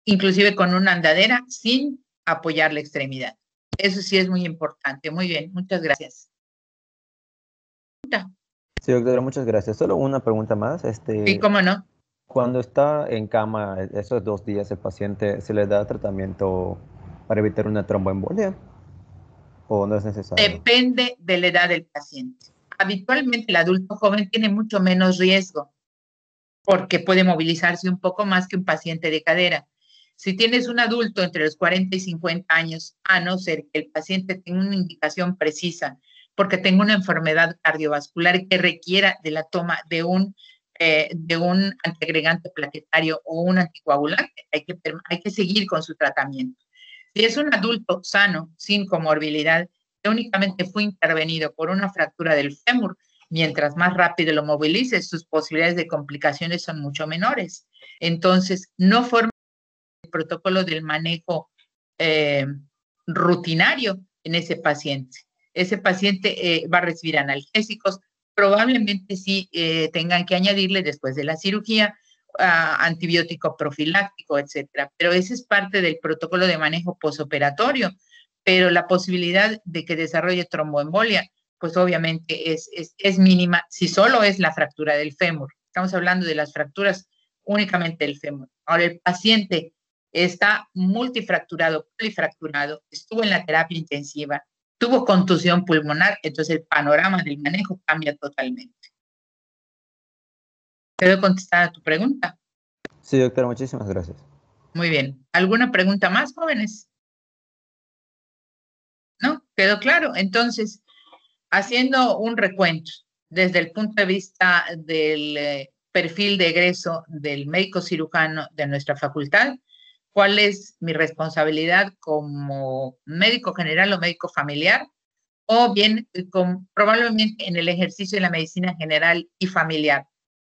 inclusive con una andadera, sin apoyar la extremidad. Eso sí es muy importante. Muy bien, muchas gracias. Sí, doctora, muchas gracias. Solo una pregunta más. Sí, cómo no. Cuando está en cama esos 2 días, ¿el paciente se le da tratamiento para evitar una tromboembolia o no es necesario? Depende de la edad del paciente. Habitualmente el adulto joven tiene mucho menos riesgo porque puede movilizarse un poco más que un paciente de cadera. Si tienes un adulto entre los 40 y 50 años, a no ser que el paciente tenga una indicación precisa, porque tenga una enfermedad cardiovascular que requiera de la toma de un antiagregante plaquetario o un anticoagulante, hay que seguir con su tratamiento. Si es un adulto sano, sin comorbilidad, que únicamente fue intervenido por una fractura del fémur, mientras más rápido lo movilices, sus posibilidades de complicaciones son mucho menores. Entonces, no forma el protocolo del manejo rutinario en ese paciente. Ese paciente va a recibir analgésicos, probablemente sí tengan que añadirle después de la cirugía antibiótico profiláctico, etcétera. Pero ese es parte del protocolo de manejo posoperatorio, pero la posibilidad de que desarrolle tromboembolia pues obviamente es mínima si solo es la fractura del fémur. Estamos hablando de las fracturas únicamente del fémur. Ahora, el paciente está multifracturado, polifracturado, estuvo en la terapia intensiva, tuvo contusión pulmonar, entonces el panorama del manejo cambia totalmente. ¿Puedo contestar a tu pregunta? Sí, doctora, muchísimas gracias. Muy bien. ¿Alguna pregunta más, jóvenes? ¿No? ¿Quedó claro? Entonces, haciendo un recuento desde el punto de vista del perfil de egreso del médico cirujano de nuestra facultad, ¿cuál es mi responsabilidad como médico general o médico familiar? O bien, probablemente en el ejercicio de la medicina general y familiar.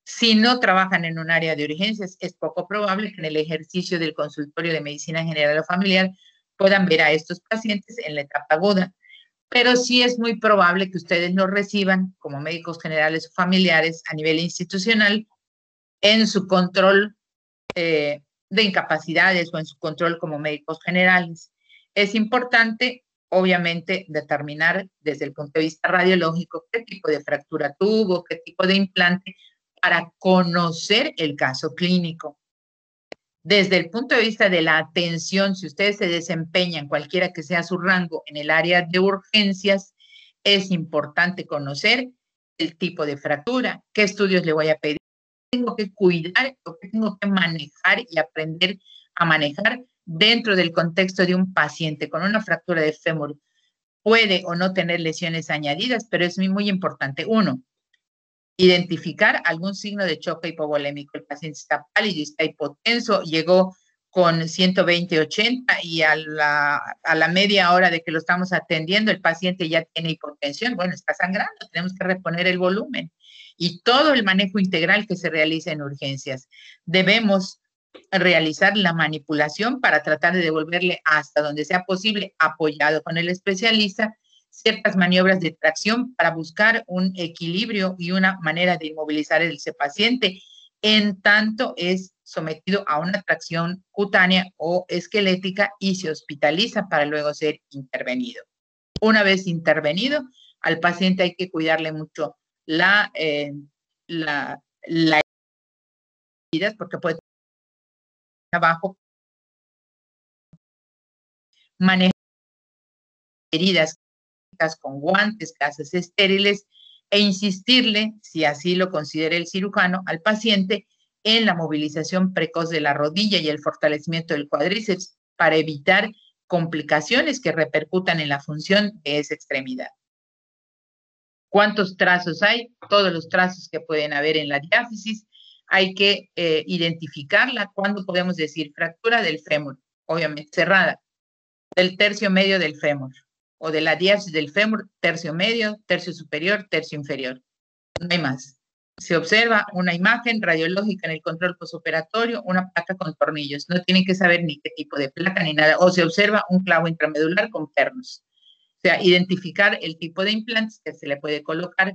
Si no trabajan en un área de urgencias, es poco probable que en el ejercicio del consultorio de medicina general o familiar puedan ver a estos pacientes en la etapa aguda. Pero sí es muy probable que ustedes los reciban como médicos generales o familiares a nivel institucional en su control de incapacidades o en su control como médicos generales. Es importante, obviamente, determinar desde el punto de vista radiológico qué tipo de fractura tuvo, qué tipo de implante, para conocer el caso clínico. Desde el punto de vista de la atención, si ustedes se desempeñan, cualquiera que sea su rango, en el área de urgencias, es importante conocer el tipo de fractura, qué estudios le voy a pedir, tengo que cuidar, o qué tengo que manejar y aprender a manejar dentro del contexto de un paciente con una fractura de fémur. Puede o no tener lesiones añadidas, pero es muy importante. Uno, identificar algún signo de choque hipovolémico. El paciente está pálido, está hipotenso, llegó con 120/80 y a la media hora de que lo estamos atendiendo, el paciente ya tiene hipotensión. Bueno, está sangrando, tenemos que reponer el volumen. Y todo el manejo integral que se realiza en urgencias. Debemos realizar la manipulación para tratar de devolverle hasta donde sea posible, apoyado con el especialista, ciertas maniobras de tracción para buscar un equilibrio y una manera de inmovilizar a ese paciente, en tanto es sometido a una tracción cutánea o esquelética y se hospitaliza para luego ser intervenido. Una vez intervenido, al paciente hay que cuidarle mucho la herida, porque puede abajo manejar heridas con guantes, gasas estériles e insistirle, si así lo considera el cirujano, al paciente en la movilización precoz de la rodilla y el fortalecimiento del cuádriceps para evitar complicaciones que repercutan en la función de esa extremidad. ¿Cuántos trazos hay? Todos los trazos que pueden haber en la diáfisis. Hay que identificarla. ¿Cuándo podemos decir fractura del fémur? Obviamente cerrada. Del tercio medio del fémur. O de la diáfisis del fémur, tercio medio, tercio superior, tercio inferior. No hay más. Se observa una imagen radiológica en el control postoperatorio, una placa con tornillos. No tienen que saber ni qué tipo de placa ni nada. O se observa un clavo intramedular con pernos. O sea, identificar el tipo de implantes que se le puede colocar.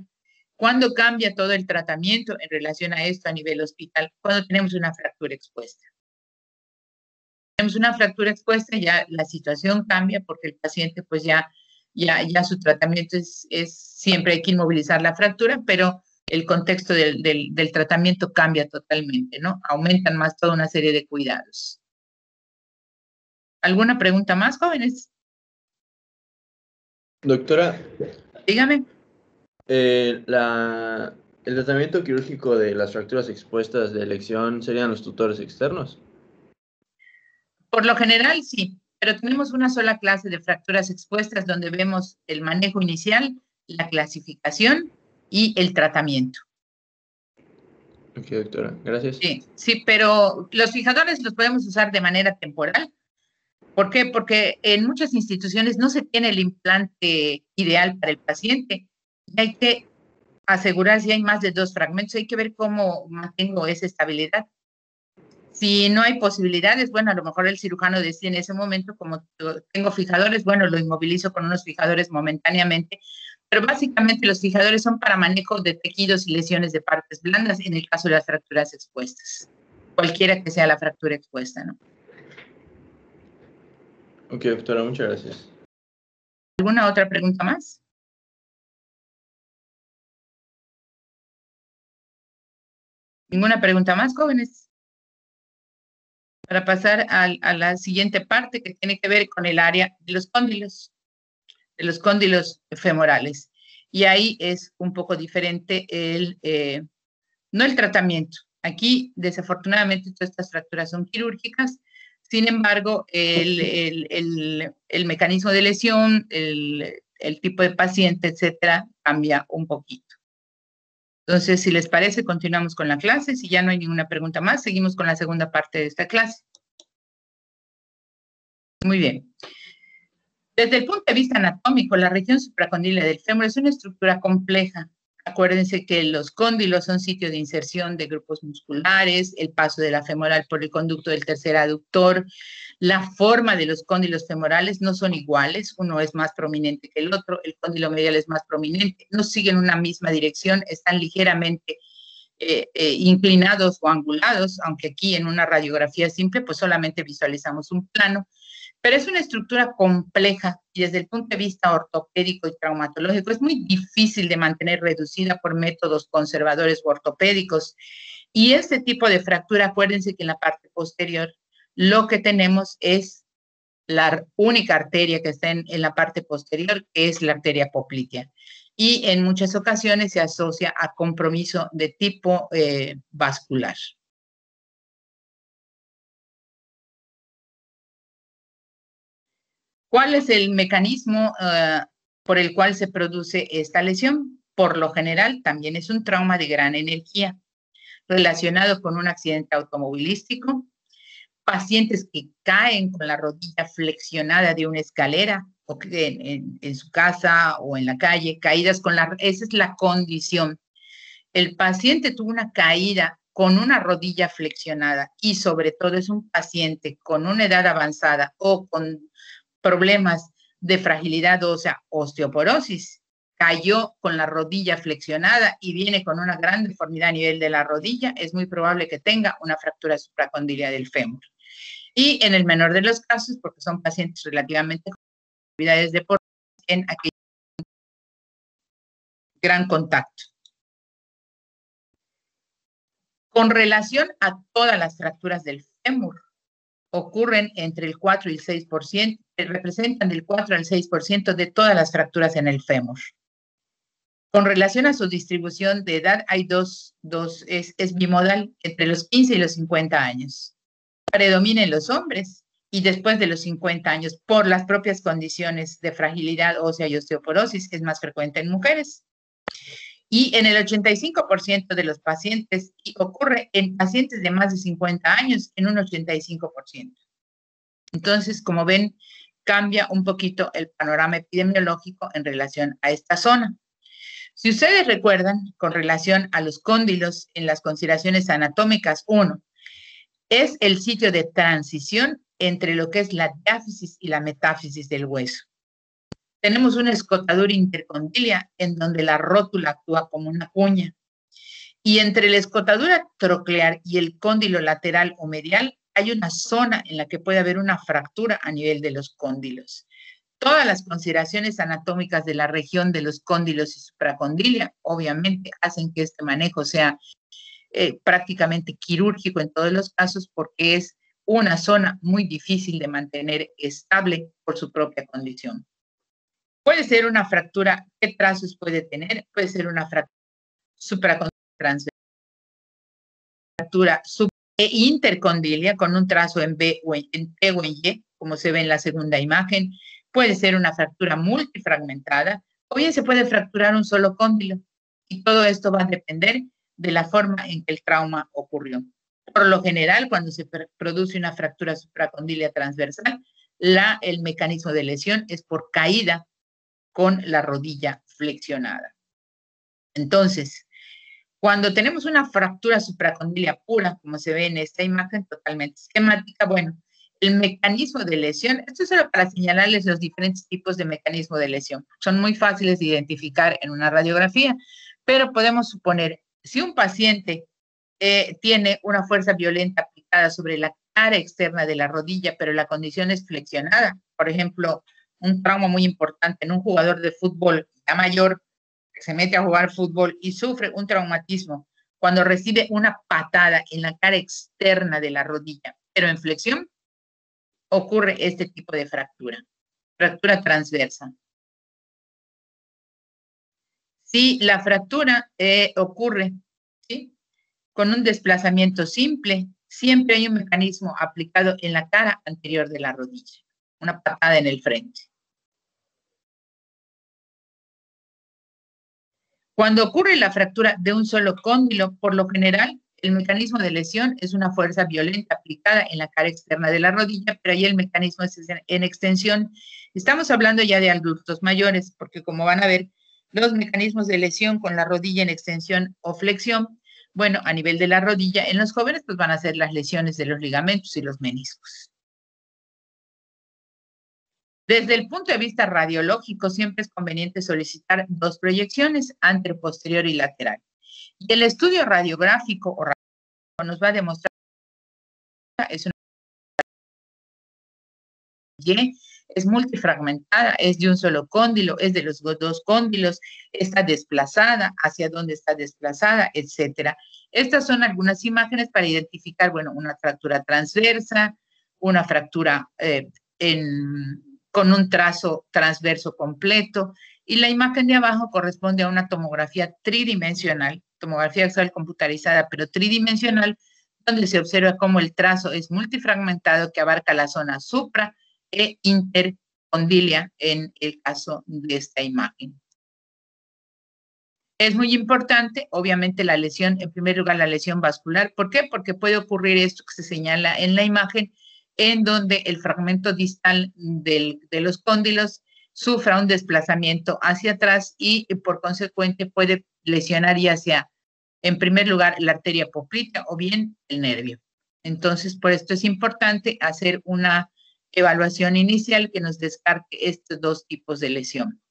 ¿Cuándo cambia todo el tratamiento en relación a esto a nivel hospital? Cuando tenemos una fractura expuesta. Tenemos una fractura expuesta, ya la situación cambia porque el paciente pues ya su tratamiento es siempre hay que inmovilizar la fractura, pero el contexto del tratamiento cambia totalmente, ¿no? Aumentan más toda una serie de cuidados. ¿Alguna pregunta más, jóvenes? Doctora, dígame. El tratamiento quirúrgico de las fracturas expuestas de elección serían los tutores externos. Por lo general, sí, pero tenemos una sola clase de fracturas expuestas donde vemos el manejo inicial, la clasificación y el tratamiento. Ok, doctora, gracias. Sí, pero los fijadores los podemos usar de manera temporal. ¿Por qué? Porque en muchas instituciones no se tiene el implante ideal para el paciente. Y hay que asegurar si hay más de 2 fragmentos. Hay que ver cómo mantengo esa estabilidad. Si no hay posibilidades, bueno, a lo mejor el cirujano decide en ese momento, como tengo fijadores, bueno, lo inmovilizo con unos fijadores momentáneamente. Pero básicamente los fijadores son para manejo de tejidos y lesiones de partes blandas en el caso de las fracturas expuestas. Cualquiera que sea la fractura expuesta, ¿no? Ok, doctora, muchas gracias. ¿Alguna otra pregunta más? ¿Ninguna pregunta más, jóvenes? Para pasar a la siguiente parte que tiene que ver con el área de los cóndilos femorales. Y ahí es un poco diferente no el tratamiento. Aquí, desafortunadamente, todas estas fracturas son quirúrgicas. Sin embargo, el mecanismo de lesión, el tipo de paciente, etcétera, cambia un poquito. Entonces, si les parece, continuamos con la clase. Si ya no hay ninguna pregunta más, seguimos con la segunda parte de esta clase. Muy bien. Desde el punto de vista anatómico, la región supracondiliar del fémur es una estructura compleja. Acuérdense que los cóndilos son sitios de inserción de grupos musculares, el paso de la femoral por el conducto del tercer aductor. La forma de los cóndilos femorales no son iguales, uno es más prominente que el otro, el cóndilo medial es más prominente, no siguen una misma dirección, están ligeramente inclinados o angulados, aunque aquí en una radiografía simple pues solamente visualizamos un plano. Pero es una estructura compleja y desde el punto de vista ortopédico y traumatológico es muy difícil de mantener reducida por métodos conservadores o ortopédicos. Y este tipo de fractura, acuérdense que en la parte posterior lo que tenemos es la única arteria que está en la parte posterior, que es la arteria poplitea. Y en muchas ocasiones se asocia a compromiso de tipo vascular. ¿Cuál es el mecanismo por el cual se produce esta lesión? Por lo general, también es un trauma de gran energía relacionado con un accidente automovilístico, pacientes que caen con la rodilla flexionada de una escalera o en su casa o en la calle, caídas con esa es la condición. El paciente tuvo una caída con una rodilla flexionada y sobre todo es un paciente con una edad avanzada o con problemas de fragilidad ósea, osteoporosis, cayó con la rodilla flexionada y viene con una gran deformidad a nivel de la rodilla, es muy probable que tenga una fractura supracondiliar del fémur. Y en el menor de los casos, porque son pacientes relativamente con actividades deportivas, en aquel gran contacto. Con relación a todas las fracturas del fémur, ocurren entre el 4 y el 6%, representan del 4 al 6% de todas las fracturas en el fémur. Con relación a su distribución de edad, hay es bimodal, entre los 15 y los 50 años. Predomina en los hombres y después de los 50 años, por las propias condiciones de fragilidad ósea y osteoporosis, es más frecuente en mujeres. Y en el 85% de los pacientes, y ocurre en pacientes de más de 50 años, en un 85%. Entonces, como ven, cambia un poquito el panorama epidemiológico en relación a esta zona. Si ustedes recuerdan, con relación a los cóndilos en las consideraciones anatómicas, 1, es el sitio de transición entre lo que es la diáfisis y la metáfisis del hueso. Tenemos una escotadura intercondilia en donde la rótula actúa como una cuña. Y entre la escotadura troclear y el cóndilo lateral o medial hay una zona en la que puede haber una fractura a nivel de los cóndilos. Todas las consideraciones anatómicas de la región de los cóndilos y supracondilia obviamente hacen que este manejo sea prácticamente quirúrgico en todos los casos porque es una zona muy difícil de mantener estable por su propia condición. Puede ser una fractura, ¿qué trazos puede tener? Puede ser una fractura supracondilia, fractura intercondilia con un trazo en B o en T o en Y, como se ve en la segunda imagen. Puede ser una fractura multifragmentada o bien se puede fracturar un solo cóndilo. Y todo esto va a depender de la forma en que el trauma ocurrió. Por lo general, cuando se produce una fractura supracondilia transversal, el mecanismo de lesión es por caída con la rodilla flexionada. Entonces, cuando tenemos una fractura supracondilia pura, como se ve en esta imagen totalmente esquemática, bueno, el mecanismo de lesión, esto es solo para señalarles los diferentes tipos de mecanismo de lesión. Son muy fáciles de identificar en una radiografía, pero podemos suponer, si un paciente tiene una fuerza violenta aplicada sobre la cara externa de la rodilla, pero la condición es flexionada, por ejemplo, un trauma muy importante en un jugador de fútbol ya mayor que se mete a jugar fútbol y sufre un traumatismo cuando recibe una patada en la cara externa de la rodilla, pero en flexión, ocurre este tipo de fractura transversa. Si la fractura ocurre, ¿sí?, con un desplazamiento simple, siempre hay un mecanismo aplicado en la cara anterior de la rodilla, una patada en el frente. Cuando ocurre la fractura de un solo cóndilo, por lo general, el mecanismo de lesión es una fuerza violenta aplicada en la cara externa de la rodilla, pero ahí el mecanismo es en extensión. Estamos hablando ya de adultos mayores, porque como van a ver, los mecanismos de lesión con la rodilla en extensión o flexión, bueno, a nivel de la rodilla, en los jóvenes pues van a ser las lesiones de los ligamentos y los meniscos. Desde el punto de vista radiológico, siempre es conveniente solicitar 2 proyecciones, anterior, posterior y lateral. Y el estudio radiográfico o radiológico nos va a demostrar que es una Y, es multifragmentada, es de un solo cóndilo, es de los 2 cóndilos, está desplazada, hacia dónde está desplazada, etcétera. Estas son algunas imágenes para identificar, bueno, una fractura transversa, una fractura con un trazo transverso completo, y la imagen de abajo corresponde a una tomografía tridimensional, tomografía axial computarizada, pero tridimensional, donde se observa cómo el trazo es multifragmentado que abarca la zona supra e intercondilia en el caso de esta imagen. Es muy importante, obviamente, la lesión, en primer lugar, la lesión vascular. ¿Por qué? Porque puede ocurrir esto que se señala en la imagen, en donde el fragmento distal de los cóndilos sufra un desplazamiento hacia atrás y, por consecuente, puede lesionar ya sea, en primer lugar, la arteria poplítea o bien el nervio. Entonces, por esto es importante hacer una evaluación inicial que nos descarte estos 2 tipos de lesión.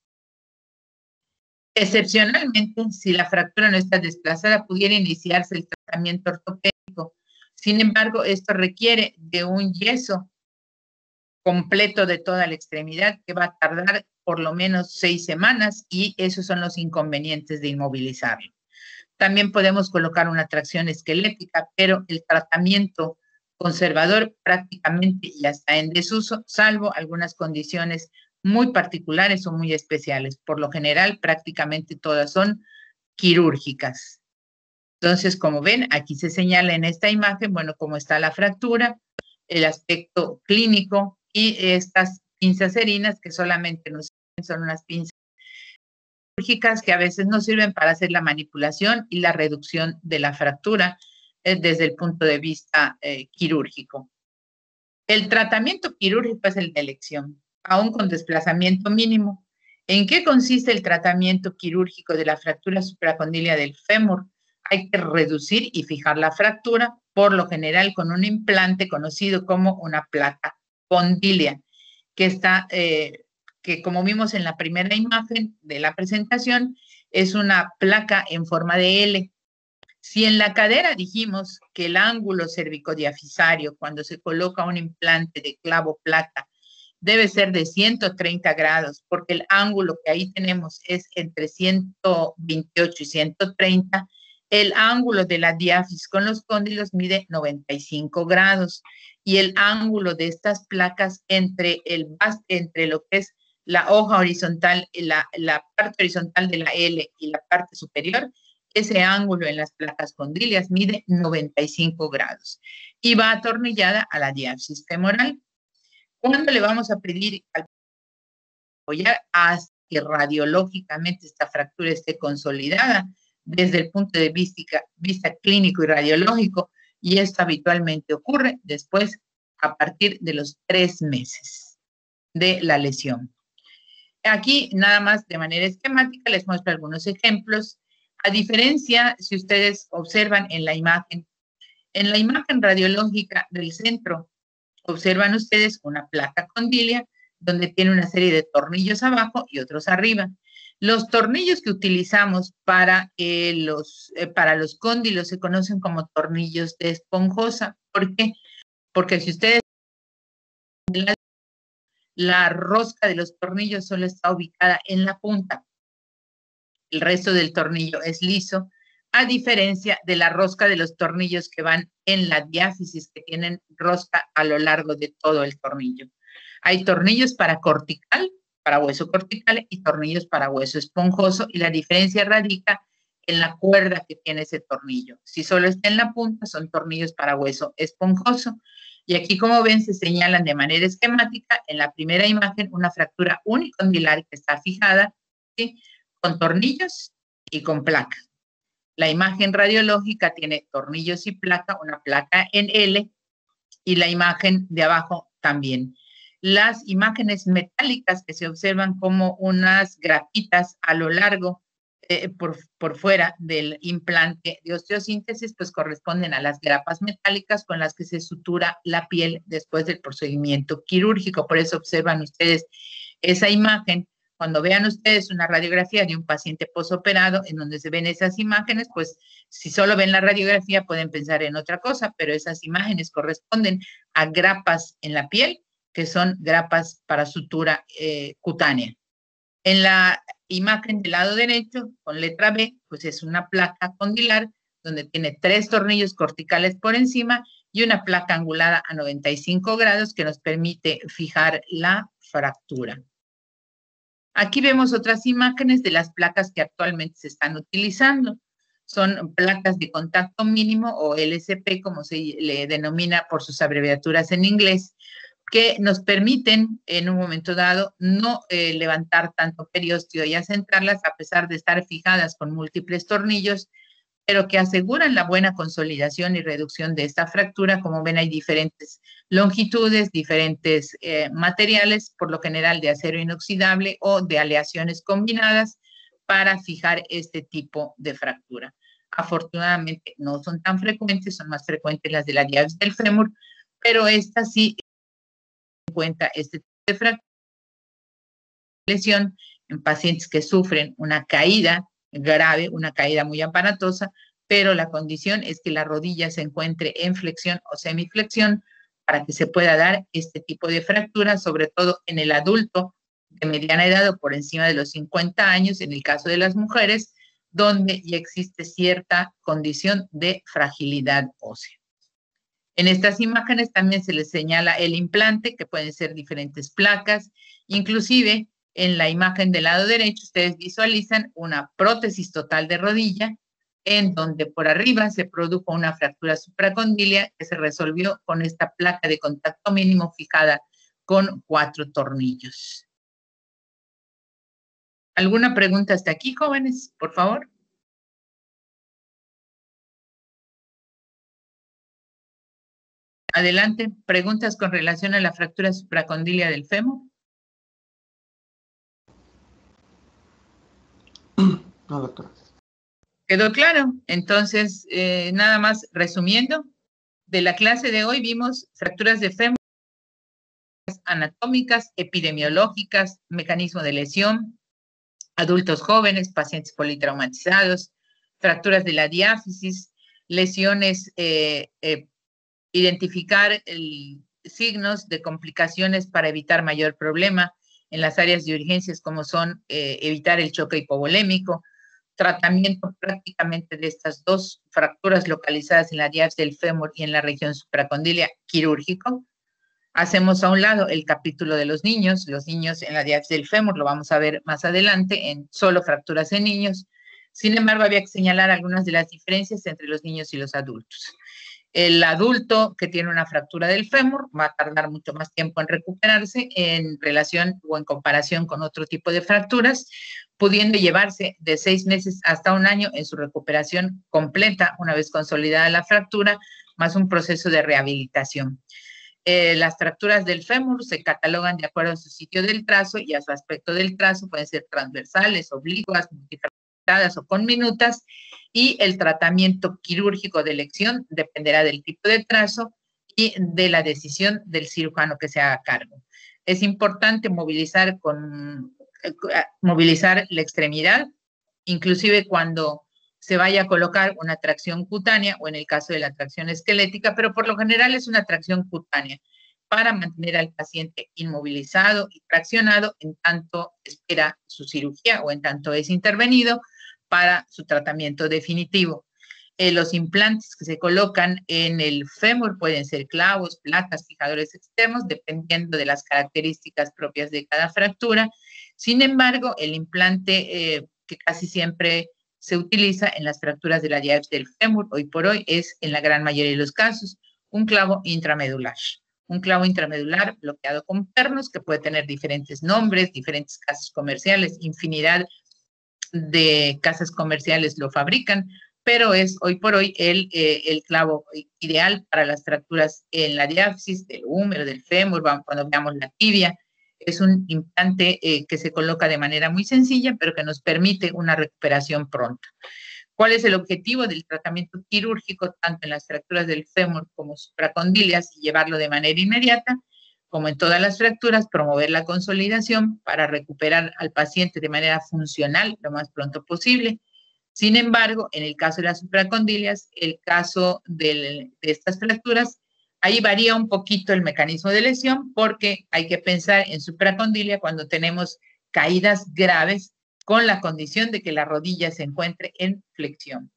Excepcionalmente, si la fractura no está desplazada, pudiera iniciarse el tratamiento ortopédico. Sin embargo, esto requiere de un yeso completo de toda la extremidad que va a tardar por lo menos 6 semanas y esos son los inconvenientes de inmovilizarlo. También podemos colocar una tracción esquelética, pero el tratamiento conservador prácticamente ya está en desuso, salvo algunas condiciones muy particulares o muy especiales. Por lo general, prácticamente todas son quirúrgicas. Entonces, como ven, aquí se señala en esta imagen, bueno, cómo está la fractura, el aspecto clínico, y estas pinzas erinas que solamente nos sirven, son unas pinzas quirúrgicas que a veces nos sirven para hacer la manipulación y la reducción de la fractura desde el punto de vista quirúrgico. El tratamiento quirúrgico es el de elección, aún con desplazamiento mínimo. ¿En qué consiste el tratamiento quirúrgico de la fractura supracondilia del fémur? Hay que reducir y fijar la fractura, por lo general con un implante conocido como una placa condilia, que está, que como vimos en la primera imagen de la presentación, es una placa en forma de L. Si en la cadera dijimos que el ángulo cervicodiafisario, cuando se coloca un implante de clavo placa, debe ser de 130 grados, porque el ángulo que ahí tenemos es entre 128 y 130, el ángulo de la diáfisis con los cóndilos mide 95 grados, y el ángulo de estas placas entre lo que es la hoja horizontal, la parte horizontal de la L y la parte superior, ese ángulo en las placas condilias mide 95 grados y va atornillada a la diáfisis femoral. ¿Cuándo le vamos a pedir al apoyar? Hasta que radiológicamente esta fractura esté consolidada desde el punto de vista clínico y radiológico, y esto habitualmente ocurre después a partir de los 3 meses de la lesión. Aquí nada más de manera esquemática les muestro algunos ejemplos. A diferencia, si ustedes observan en la imagen radiológica del centro, observan ustedes una placa condilia donde tiene una serie de tornillos abajo y otros arriba. Los tornillos que utilizamos para los cóndilos se conocen como tornillos de esponjosa. ¿Por qué? Porque si ustedes la rosca de los tornillos solo está ubicada en la punta, el resto del tornillo es liso, a diferencia de la rosca de los tornillos que van en la diáfisis, que tienen rosca a lo largo de todo el tornillo. Hay tornillos para cortical, para hueso cortical, y tornillos para hueso esponjoso, y la diferencia radica en la cuerda que tiene ese tornillo. Si solo está en la punta, son tornillos para hueso esponjoso. Y aquí, como ven, se señalan de manera esquemática en la primera imagen una fractura unicondilar que está fijada, ¿sí?, con tornillos y con placa. La imagen radiológica tiene tornillos y placa, una placa en L, y la imagen de abajo también. Las imágenes metálicas que se observan como unas grapitas a lo largo, por fuera del implante de osteosíntesis, pues corresponden a las grapas metálicas con las que se sutura la piel después del procedimiento quirúrgico. Por eso observan ustedes esa imagen. Cuando vean ustedes una radiografía de un paciente posoperado en donde se ven esas imágenes, pues si solo ven la radiografía pueden pensar en otra cosa, pero esas imágenes corresponden a grapas en la piel, que son grapas para sutura cutánea. En la imagen del lado derecho, con letra B, pues es una placa condilar donde tiene 3 tornillos corticales por encima y una placa angulada a 95 grados que nos permite fijar la fractura. Aquí vemos otras imágenes de las placas que actualmente se están utilizando. Son placas de contacto mínimo o LCP, como se le denomina por sus abreviaturas en inglés, que nos permiten en un momento dado no levantar tanto periósteo y acentrarlas a pesar de estar fijadas con múltiples tornillos, pero que aseguran la buena consolidación y reducción de esta fractura. Como ven, hay diferentes longitudes, diferentes materiales, por lo general de acero inoxidable o de aleaciones combinadas para fijar este tipo de fractura. Afortunadamente no son tan frecuentes, son más frecuentes las de la diáfisis del fémur, pero estas sí en cuenta este tipo de fractura, lesión en pacientes que sufren una caída grave, una caída muy aparatosa, pero la condición es que la rodilla se encuentre en flexión o semiflexión para que se pueda dar este tipo de fractura, sobre todo en el adulto de mediana edad o por encima de los 50 años, en el caso de las mujeres, donde ya existe cierta condición de fragilidad ósea. En estas imágenes también se les señala el implante, que pueden ser diferentes placas, inclusive en la imagen del lado derecho ustedes visualizan una prótesis total de rodilla en donde por arriba se produjo una fractura supracondílea que se resolvió con esta placa de contacto mínimo fijada con 4 tornillos. ¿Alguna pregunta hasta aquí, jóvenes? Por favor. Adelante, preguntas con relación a la fractura supracondílea del fémur. No, doctora. ¿Quedó claro? Entonces, nada más resumiendo, de la clase de hoy vimos fracturas de fémur anatómicas, epidemiológicas, mecanismo de lesión, adultos jóvenes, pacientes politraumatizados, fracturas de la diáfisis, lesiones, identificar signos de complicaciones para evitar mayor problema en las áreas de urgencias como son evitar el choque hipovolémico, tratamiento prácticamente de estas 2 fracturas localizadas en la diáfisis del fémur y en la región supracondílea quirúrgico. Hacemos a un lado el capítulo de los niños en la diáfisis del fémur, lo vamos a ver más adelante en solo fracturas en niños. Sin embargo, había que señalar algunas de las diferencias entre los niños y los adultos. El adulto que tiene una fractura del fémur va a tardar mucho más tiempo en recuperarse en relación o en comparación con otro tipo de fracturas, pudiendo llevarse de 6 meses hasta 1 año en su recuperación completa una vez consolidada la fractura, más un proceso de rehabilitación. Las fracturas del fémur se catalogan de acuerdo a su sitio del trazo y a su aspecto del trazo, pueden ser transversales, oblicuas, multifracturadas o conminutas, y el tratamiento quirúrgico de elección dependerá del tipo de trazo y de la decisión del cirujano que se haga cargo. Es importante movilizar la extremidad, inclusive cuando se vaya a colocar una tracción cutánea o en el caso de la tracción esquelética, pero por lo general es una tracción cutánea para mantener al paciente inmovilizado y traccionado en tanto espera su cirugía o en tanto es intervenido para su tratamiento definitivo. Los implantes que se colocan en el fémur pueden ser clavos, placas, fijadores externos, dependiendo de las características propias de cada fractura. Sin embargo, el implante que casi siempre se utiliza en las fracturas de la diáfisis del fémur, hoy por hoy, es en la gran mayoría de los casos un clavo intramedular. Un clavo intramedular bloqueado con pernos que puede tener diferentes nombres, diferentes casas comerciales, infinidad de casas comerciales lo fabrican, pero es hoy por hoy el clavo ideal para las fracturas en la diáfisis del húmero, del fémur, cuando veamos la tibia. Es un implante que se coloca de manera muy sencilla, pero que nos permite una recuperación pronta. ¿Cuál es el objetivo del tratamiento quirúrgico, tanto en las fracturas del fémur como supracondíleas, y llevarlo de manera inmediata? Como en todas las fracturas, promover la consolidación para recuperar al paciente de manera funcional lo más pronto posible. Sin embargo, en el caso de las supracondíleas, el caso de estas fracturas, ahí varía un poquito el mecanismo de lesión porque hay que pensar en supracondilia cuando tenemos caídas graves con la condición de que la rodilla se encuentre en flexión.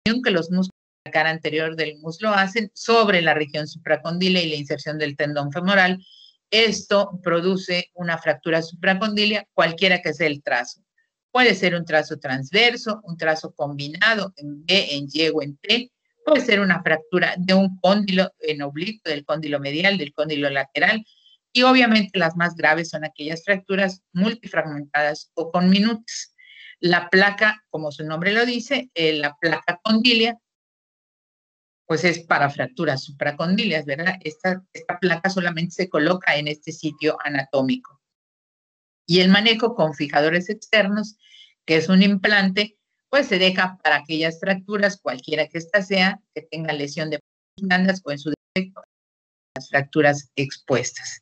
Que los músculos de la cara anterior del muslo hacen sobre la región supracondílea y la inserción del tendón femoral. Esto produce una fractura supracondílea, cualquiera que sea el trazo. Puede ser un trazo transverso, un trazo combinado en B, en Y o en T. Puede ser una fractura de un cóndilo en oblicuo, del cóndilo medial, del cóndilo lateral. Y obviamente las más graves son aquellas fracturas multifragmentadas o conminutas. La placa, como su nombre lo dice, la placa condílea, pues es para fracturas supracondíleas, ¿verdad? Esta placa solamente se coloca en este sitio anatómico. Y el manejo con fijadores externos, que es un implante, pues se deja para aquellas fracturas, cualquiera que ésta sea, que tenga lesión de blandas o en su defecto, las fracturas expuestas.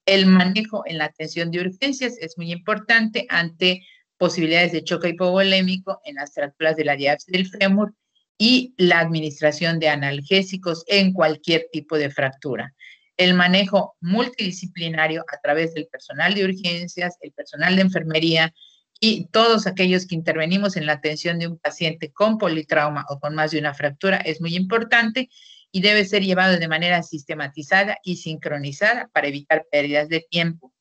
El manejo en la atención de urgencias es muy importante ante posibilidades de choque hipovolémico en las fracturas de la diáfisis del fémur y la administración de analgésicos en cualquier tipo de fractura. El manejo multidisciplinario a través del personal de urgencias, el personal de enfermería y todos aquellos que intervenimos en la atención de un paciente con politrauma o con más de una fractura es muy importante y debe ser llevado de manera sistematizada y sincronizada para evitar pérdidas de tiempo.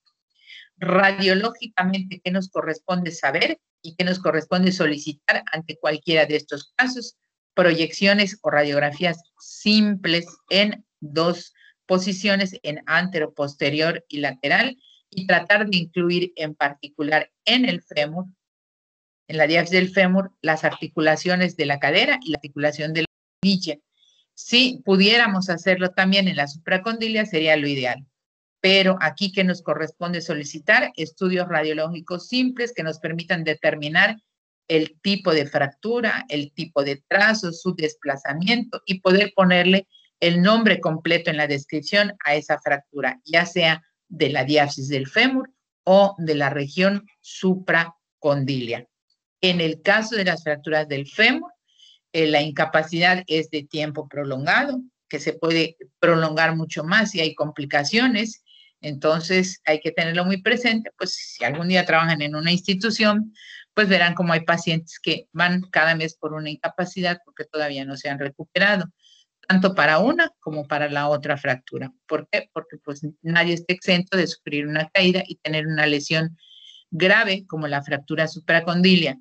Radiológicamente, ¿qué nos corresponde saber? y que nos corresponde solicitar ante cualquiera de estos casos, proyecciones o radiografías simples en dos posiciones, en antero, posterior y lateral, y tratar de incluir en particular en el fémur, en la diáfisis del fémur, las articulaciones de la cadera y la articulación de la rodilla. Si pudiéramos hacerlo también en la supracondilia, sería lo ideal. Pero aquí que nos corresponde solicitar estudios radiológicos simples que nos permitan determinar el tipo de fractura, el tipo de trazo, su desplazamiento y poder ponerle el nombre completo en la descripción a esa fractura, ya sea de la diáfisis del fémur o de la región supracondilia. En el caso de las fracturas del fémur, la incapacidad es de tiempo prolongado, que se puede prolongar mucho más si hay complicaciones. Entonces hay que tenerlo muy presente, pues si algún día trabajan en una institución, pues verán cómo hay pacientes que van cada mes por una incapacidad porque todavía no se han recuperado, tanto para una como para la otra fractura. ¿Por qué? Porque pues nadie está exento de sufrir una caída y tener una lesión grave como la fractura supracondilia.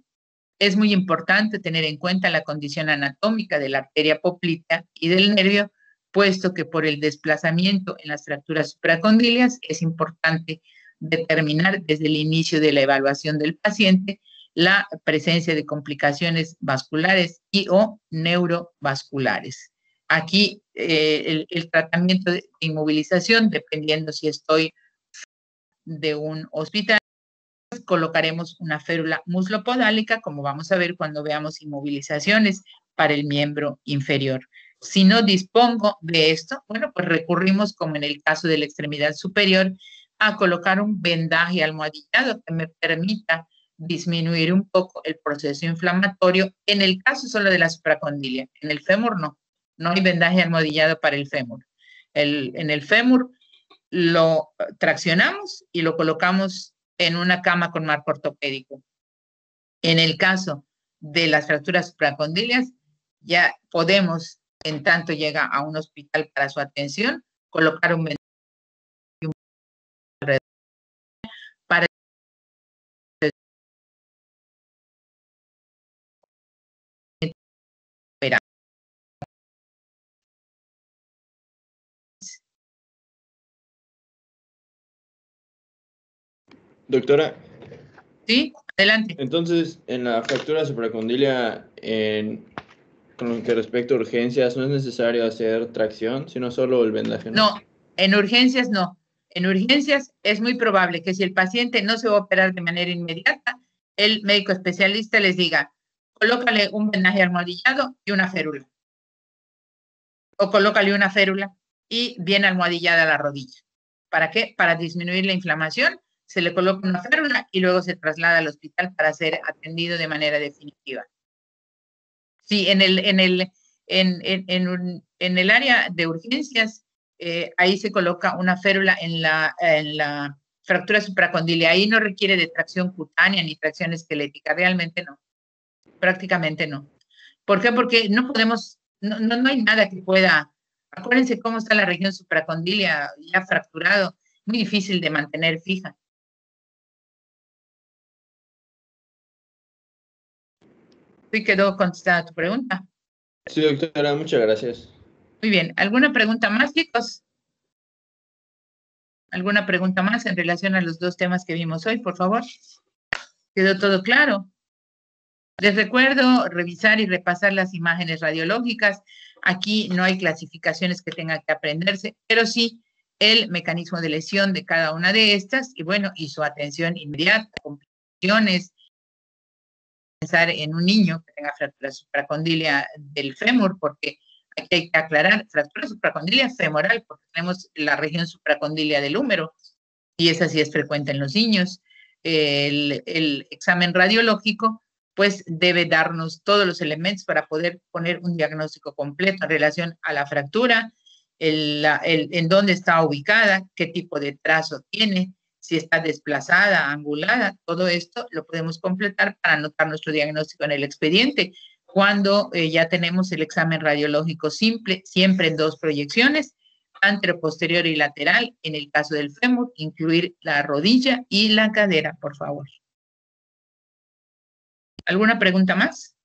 Es muy importante tener en cuenta la condición anatómica de la arteria poplitea y del nervio, puesto que por el desplazamiento en las fracturas supracondilias es importante determinar desde el inicio de la evaluación del paciente la presencia de complicaciones vasculares y o neurovasculares. Aquí el tratamiento de inmovilización, dependiendo si estoy de un hospital, colocaremos una férula muslopodálica, como vamos a ver cuando veamos inmovilizaciones para el miembro inferior. Si no dispongo de esto, bueno, pues recurrimos, como en el caso de la extremidad superior, a colocar un vendaje almohadillado que me permita disminuir un poco el proceso inflamatorio, en el caso solo de la supracondilia. En el fémur no hay vendaje almohadillado para el fémur. En el fémur lo traccionamos y lo colocamos en una cama con marco ortopédico. En el caso de las fracturas supracondilias, ya podemos, en tanto llega a un hospital para su atención, colocar un alrededor para esperar. Doctora, ¿Sí? Adelante. entonces en la fractura supracondilia, con lo que respecta a urgencias, no es necesario hacer tracción, sino solo el vendaje, ¿no? No, en urgencias no. En urgencias es muy probable que si el paciente no se va a operar de manera inmediata, el médico especialista les diga, colócale un vendaje almohadillado y una férula. O colócale una férula y bien almohadillada la rodilla. ¿Para qué? Para disminuir la inflamación, se le coloca una férula y luego se traslada al hospital para ser atendido de manera definitiva. Sí, en el área de urgencias, ahí se coloca una férula en la fractura supracondilia. Ahí no requiere de tracción cutánea ni tracción esquelética, realmente no, prácticamente no. ¿Por qué? Porque no podemos, no hay nada que pueda, acuérdense cómo está la región supracondilia ya fracturado, muy difícil de mantener fija. ¿Sí quedó contestada tu pregunta? Sí, doctora, muchas gracias. Muy bien. ¿Alguna pregunta más, chicos? ¿Alguna pregunta más en relación a los dos temas que vimos hoy, por favor? ¿Quedó todo claro? Les recuerdo revisar y repasar las imágenes radiológicas. Aquí no hay clasificaciones que tengan que aprenderse, pero sí el mecanismo de lesión de cada una de estas y bueno, y su atención inmediata, complicaciones. Pensar en un niño que tenga fractura supracondilia del fémur, porque aquí hay que aclarar, fractura supracondilia femoral, porque tenemos la región supracondilia del húmero, y esa sí es frecuente en los niños. El examen radiológico, pues debe darnos todos los elementos para poder poner un diagnóstico completo en relación a la fractura, en dónde está ubicada, qué tipo de trazo tiene, si está desplazada, angulada, todo esto lo podemos completar para anotar nuestro diagnóstico en el expediente. Cuando ya tenemos el examen radiológico simple, siempre en dos proyecciones, antero, posterior y lateral, en el caso del fémur, incluir la rodilla y la cadera, por favor. ¿Alguna pregunta más?